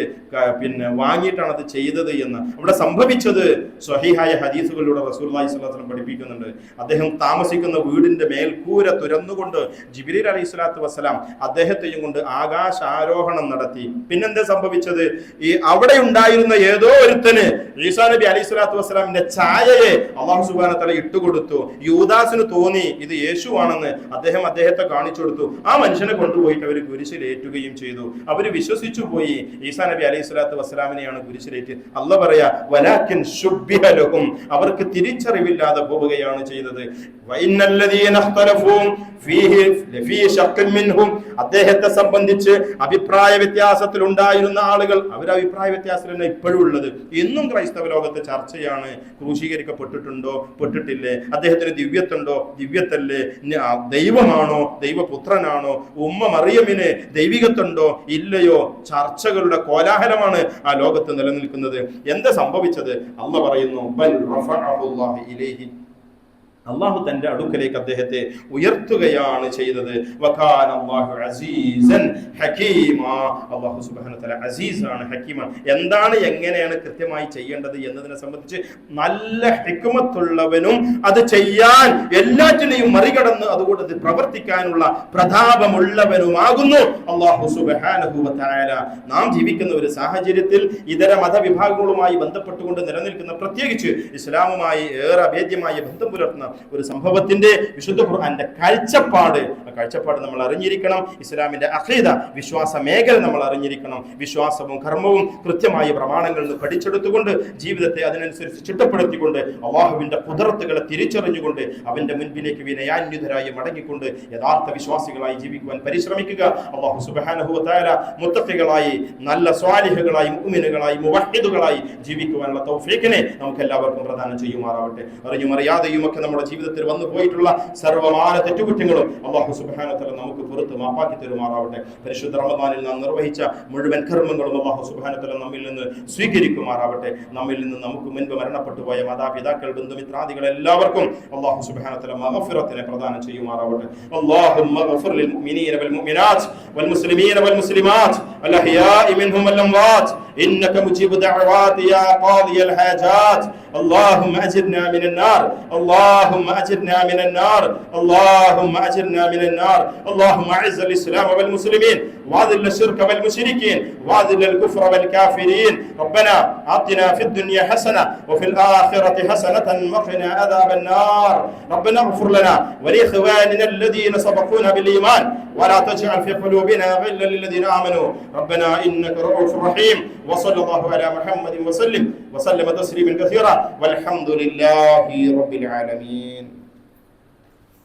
വാങ്ങിയിട്ടാണ് അത് ചെയ്തത് എന്ന്. അവിടെ സംഭവിച്ചത് സ്വഹീഹായ ഹദീസുകളിലൂടെ റസൂലുള്ളാഹി സ്വല്ലല്ലാഹു അലൈഹി വസല്ലം പഠിപ്പിക്കുന്നുണ്ട്. അദ്ദേഹം താമസിക്കുന്ന വീടിന്റെ മേൽക്കൂര തുറന്നുകൊണ്ട് ജിബ്രീൽ അലൈഹി സ്വലാത്തു വസ്സലാം അദ്ദേഹത്തെയും കൊണ്ട് ആകാശാരോഹണം നടത്തി. പിന്നെന്താ സംഭവിച്ചത്? ഈ അവിടെ ഉണ്ടായിരുന്ന ഏതോ ഒരുത്തന് ഈസാ നബി അലൈഹി സ്വലാത്തു വസ്സലാമിന്റെ ഛായയെ അല്ലാഹു സുബ്ഹാനഹു വ തആല ഇട്ടുകൊടുത്തു. യൂദാസിന് തോന്നി ഇത് യേശുവാണെന്ന്. അദ്ദേഹത്തെ കാണിച്ചു കൊടുത്തു. ആ മനുഷ്യനെ കൊണ്ടുപോയിട്ട് അവർ കുരിശിലേറ്റുകയും ചെയ്തു. അവര് വിശ്വസിച്ചു പോയി. ഈസാ നബി അലൈഹി സ്വലാത്തു വസ്സലാമിനെയാണ് കുരിശിലേറ്റ്. അല്ലാഹു പറയാ, വലാകിൻ ശുബ്ബിഹ ലഹും, അവർക്ക് തിരിച്ചറിവില്ലാതെ പോവുകയാണ് ചെയ്തത്. വഇന്നല്ലദീന ഇഖ്തലഫൂ ഫീഹി ലഫീ ശഖ്ഖിൻ മിൻഹും, അദ്ദേഹത്തെ സംബന്ധിച്ച് അഭിപ്രായ വ്യത്യാസത്തിൽ ഉണ്ടായിരുന്ന ആളുകൾ, അവർ അഭിപ്രായ വ്യത്യാസത്തിൽ ഇപ്പോഴും ഉള്ളത്. ഇന്നും ക്രൈസ്തവ ലോകത്തെ ചർച്ചയാണ്. ക്രൂശീകരിക്കപ്പെട്ടിട്ടുണ്ടോ, പെട്ടിട്ടില്ലേ? അദ്ദേഹത്തിന് ദിവ്യത്തുണ്ടോ, ദിവ്യത്തല്ലേ? ദൈവമാണോ, ദൈവപുത്രനാണോ? ഉമ്മ മറിയമിന് ദൈവികത്തുണ്ടോ, ഇല്ലയോ? ചർച്ചകളുടെ കോലാഹലമാണ് ആ ലോകത്ത് നിലനിൽക്കുന്നത്. എന്താ സംഭവിച്ചത്? അല്ലാഹു പറയുന്നു, ബൽ റഫഅഹുല്ലാഹു ഇലൈഹി, അള്ളാഹു തന്റെ അടുക്കലേക്ക് അദ്ദേഹത്തെ ഉയർത്തുകയാണ് ചെയ്തത്. അല്ലാഹു സുബ്ഹാനഹു വ തആല അസീസാണ്, ഹക്കീമാണ്. എന്താണ്, എങ്ങനെയാണ് കൃത്യമായി ചെയ്യേണ്ടത് എന്നതിനെ സംബന്ധിച്ച് നല്ല ഹിക്മത്തുള്ളവനും അത് ചെയ്യാൻ എല്ലാറ്റിനെയും മറികടന്ന് അതുകൊണ്ട് പ്രവർത്തിക്കാനുള്ള പ്രതാപമുള്ളവനുമാകുന്നു അല്ലാഹു സുബ്ഹാനഹു വ തആല. നാം ജീവിക്കുന്ന ഒരു സാഹചര്യത്തിൽ ഇതര മതവിഭാഗങ്ങളുമായി ബന്ധപ്പെട്ടുകൊണ്ട് നിലനിൽക്കുന്ന, പ്രത്യേകിച്ച് ഇസ്ലാമുമായി ഏറെ അഭേദ്യമായ ബന്ധം പുലർത്തുന്ന ഒരു സംഭവത്തിന്റെ വിശുദ്ധ ഖുർആന്റെ കാഴ്ചപ്പാട്, ആ കാഴ്ചപ്പാട് നമ്മൾ അറിഞ്ഞിരിക്കണം. ഇസ്ലാമിന്റെ അഖീദ, വിശ്വാസ മേഖല നമ്മൾ അറിഞ്ഞിരിക്കണം. വിശ്വാസവും കർമ്മവും കൃത്യമായ പ്രമാണങ്ങളിൽ നിന്ന് പഠിച്ചെടുത്തുകൊണ്ട് ജീവിതത്തെ അതിനനുസരിച്ച് ചിട്ടപ്പെടുത്തിക്കൊണ്ട് അല്ലാഹുവിന്റെ ഖുദ്റത്തുകളെ തിരിച്ചറിഞ്ഞുകൊണ്ട് അവന്റെ മുൻപിലേക്ക് വിനയാന്വിതരായി മടങ്ങിക്കൊണ്ട് യഥാർത്ഥ വിശ്വാസികളായി ജീവിക്കുവാൻ പരിശ്രമിക്കുക. അല്ലാഹു സുബ്ഹാനഹു വ തആല മുത്തഖികളായി, നല്ല സ്വാലിഹുകളായി, മുഅ്മിനുകളായി, മുവഹ്ഹിദുകളായി ജീവിക്കുവാനുള്ള തൗഫീഖിനെ നമുക്ക് എല്ലാവർക്കും പ്രദാനം ചെയ്യുമാറാവട്ടെ. അറിഞ്ഞും അറിയാതെയും ഒക്കെ നമ്മുടെ ജീവിതത്തിൽ വന്നു പോയിട്ടുള്ള സർവ്വമാന തെറ്റുകുറ്റങ്ങളും അല്ലാഹു സുബ്ഹാനഹു വ തആല നമുക്ക് പുറത്ത് മാപ്പാക്കി തരുമാറാവട്ടെ. പരിശുദ്ധ റമദാനിൽ നാം നിർവഹിച്ച മുഴുവൻ കർമ്മങ്ങളും അല്ലാഹു സുബ്ഹാനഹു വ തആല നമ്മിൽ നിന്ന് സ്വീകരിക്കുമാറാവട്ടെ. നമ്മിൽ നിന്ന് നമുക്ക് മുൻപ് മരണപ്പെട്ടു പോയ മാതാപിതാക്കൾ, ബന്ധുമിത്രാദികൾ എല്ലാവർക്കും അല്ലാഹു സുബ്ഹാനഹു വ തആല മഗ്ഫിറത്തിനെ പ്രദാനം ചെയ്യുമാറാവട്ടെ. അല്ലാഹുമ്മ ഗ്ഫിർ ലിൽ മുഅ്മിനീന വൽ മുഅ്മിനാത്ത് വൽ മുസ്ലിമീന വൽ മുസ്ലിമാത്ത് അൽ അഹ്യാഇ മിൻഹും വൽ അംവാത്ത് إنك مجيب دعوات يا قاضي الحاجات اللهم أجرنا من النار اللهم أجرنا من النار اللهم أجرنا من النار اللهم أعز الإسلام والمسلمين وأذل الشرك والمشركين وأذل الكفر والكافرين ربنا آتنا في الدنيا حسنة وفي الآخرة حسنة وقنا عذاب النار ربنا اغفر لنا ولإخواننا الذين سبقونا بالإيمان ولا تجعل في قلوبنا غلا للذين آمنوا ربنا إنك رؤوف رحيم وصلى الله على محمد وسلم تسليما كثيرا والحمد لله رب العالمين.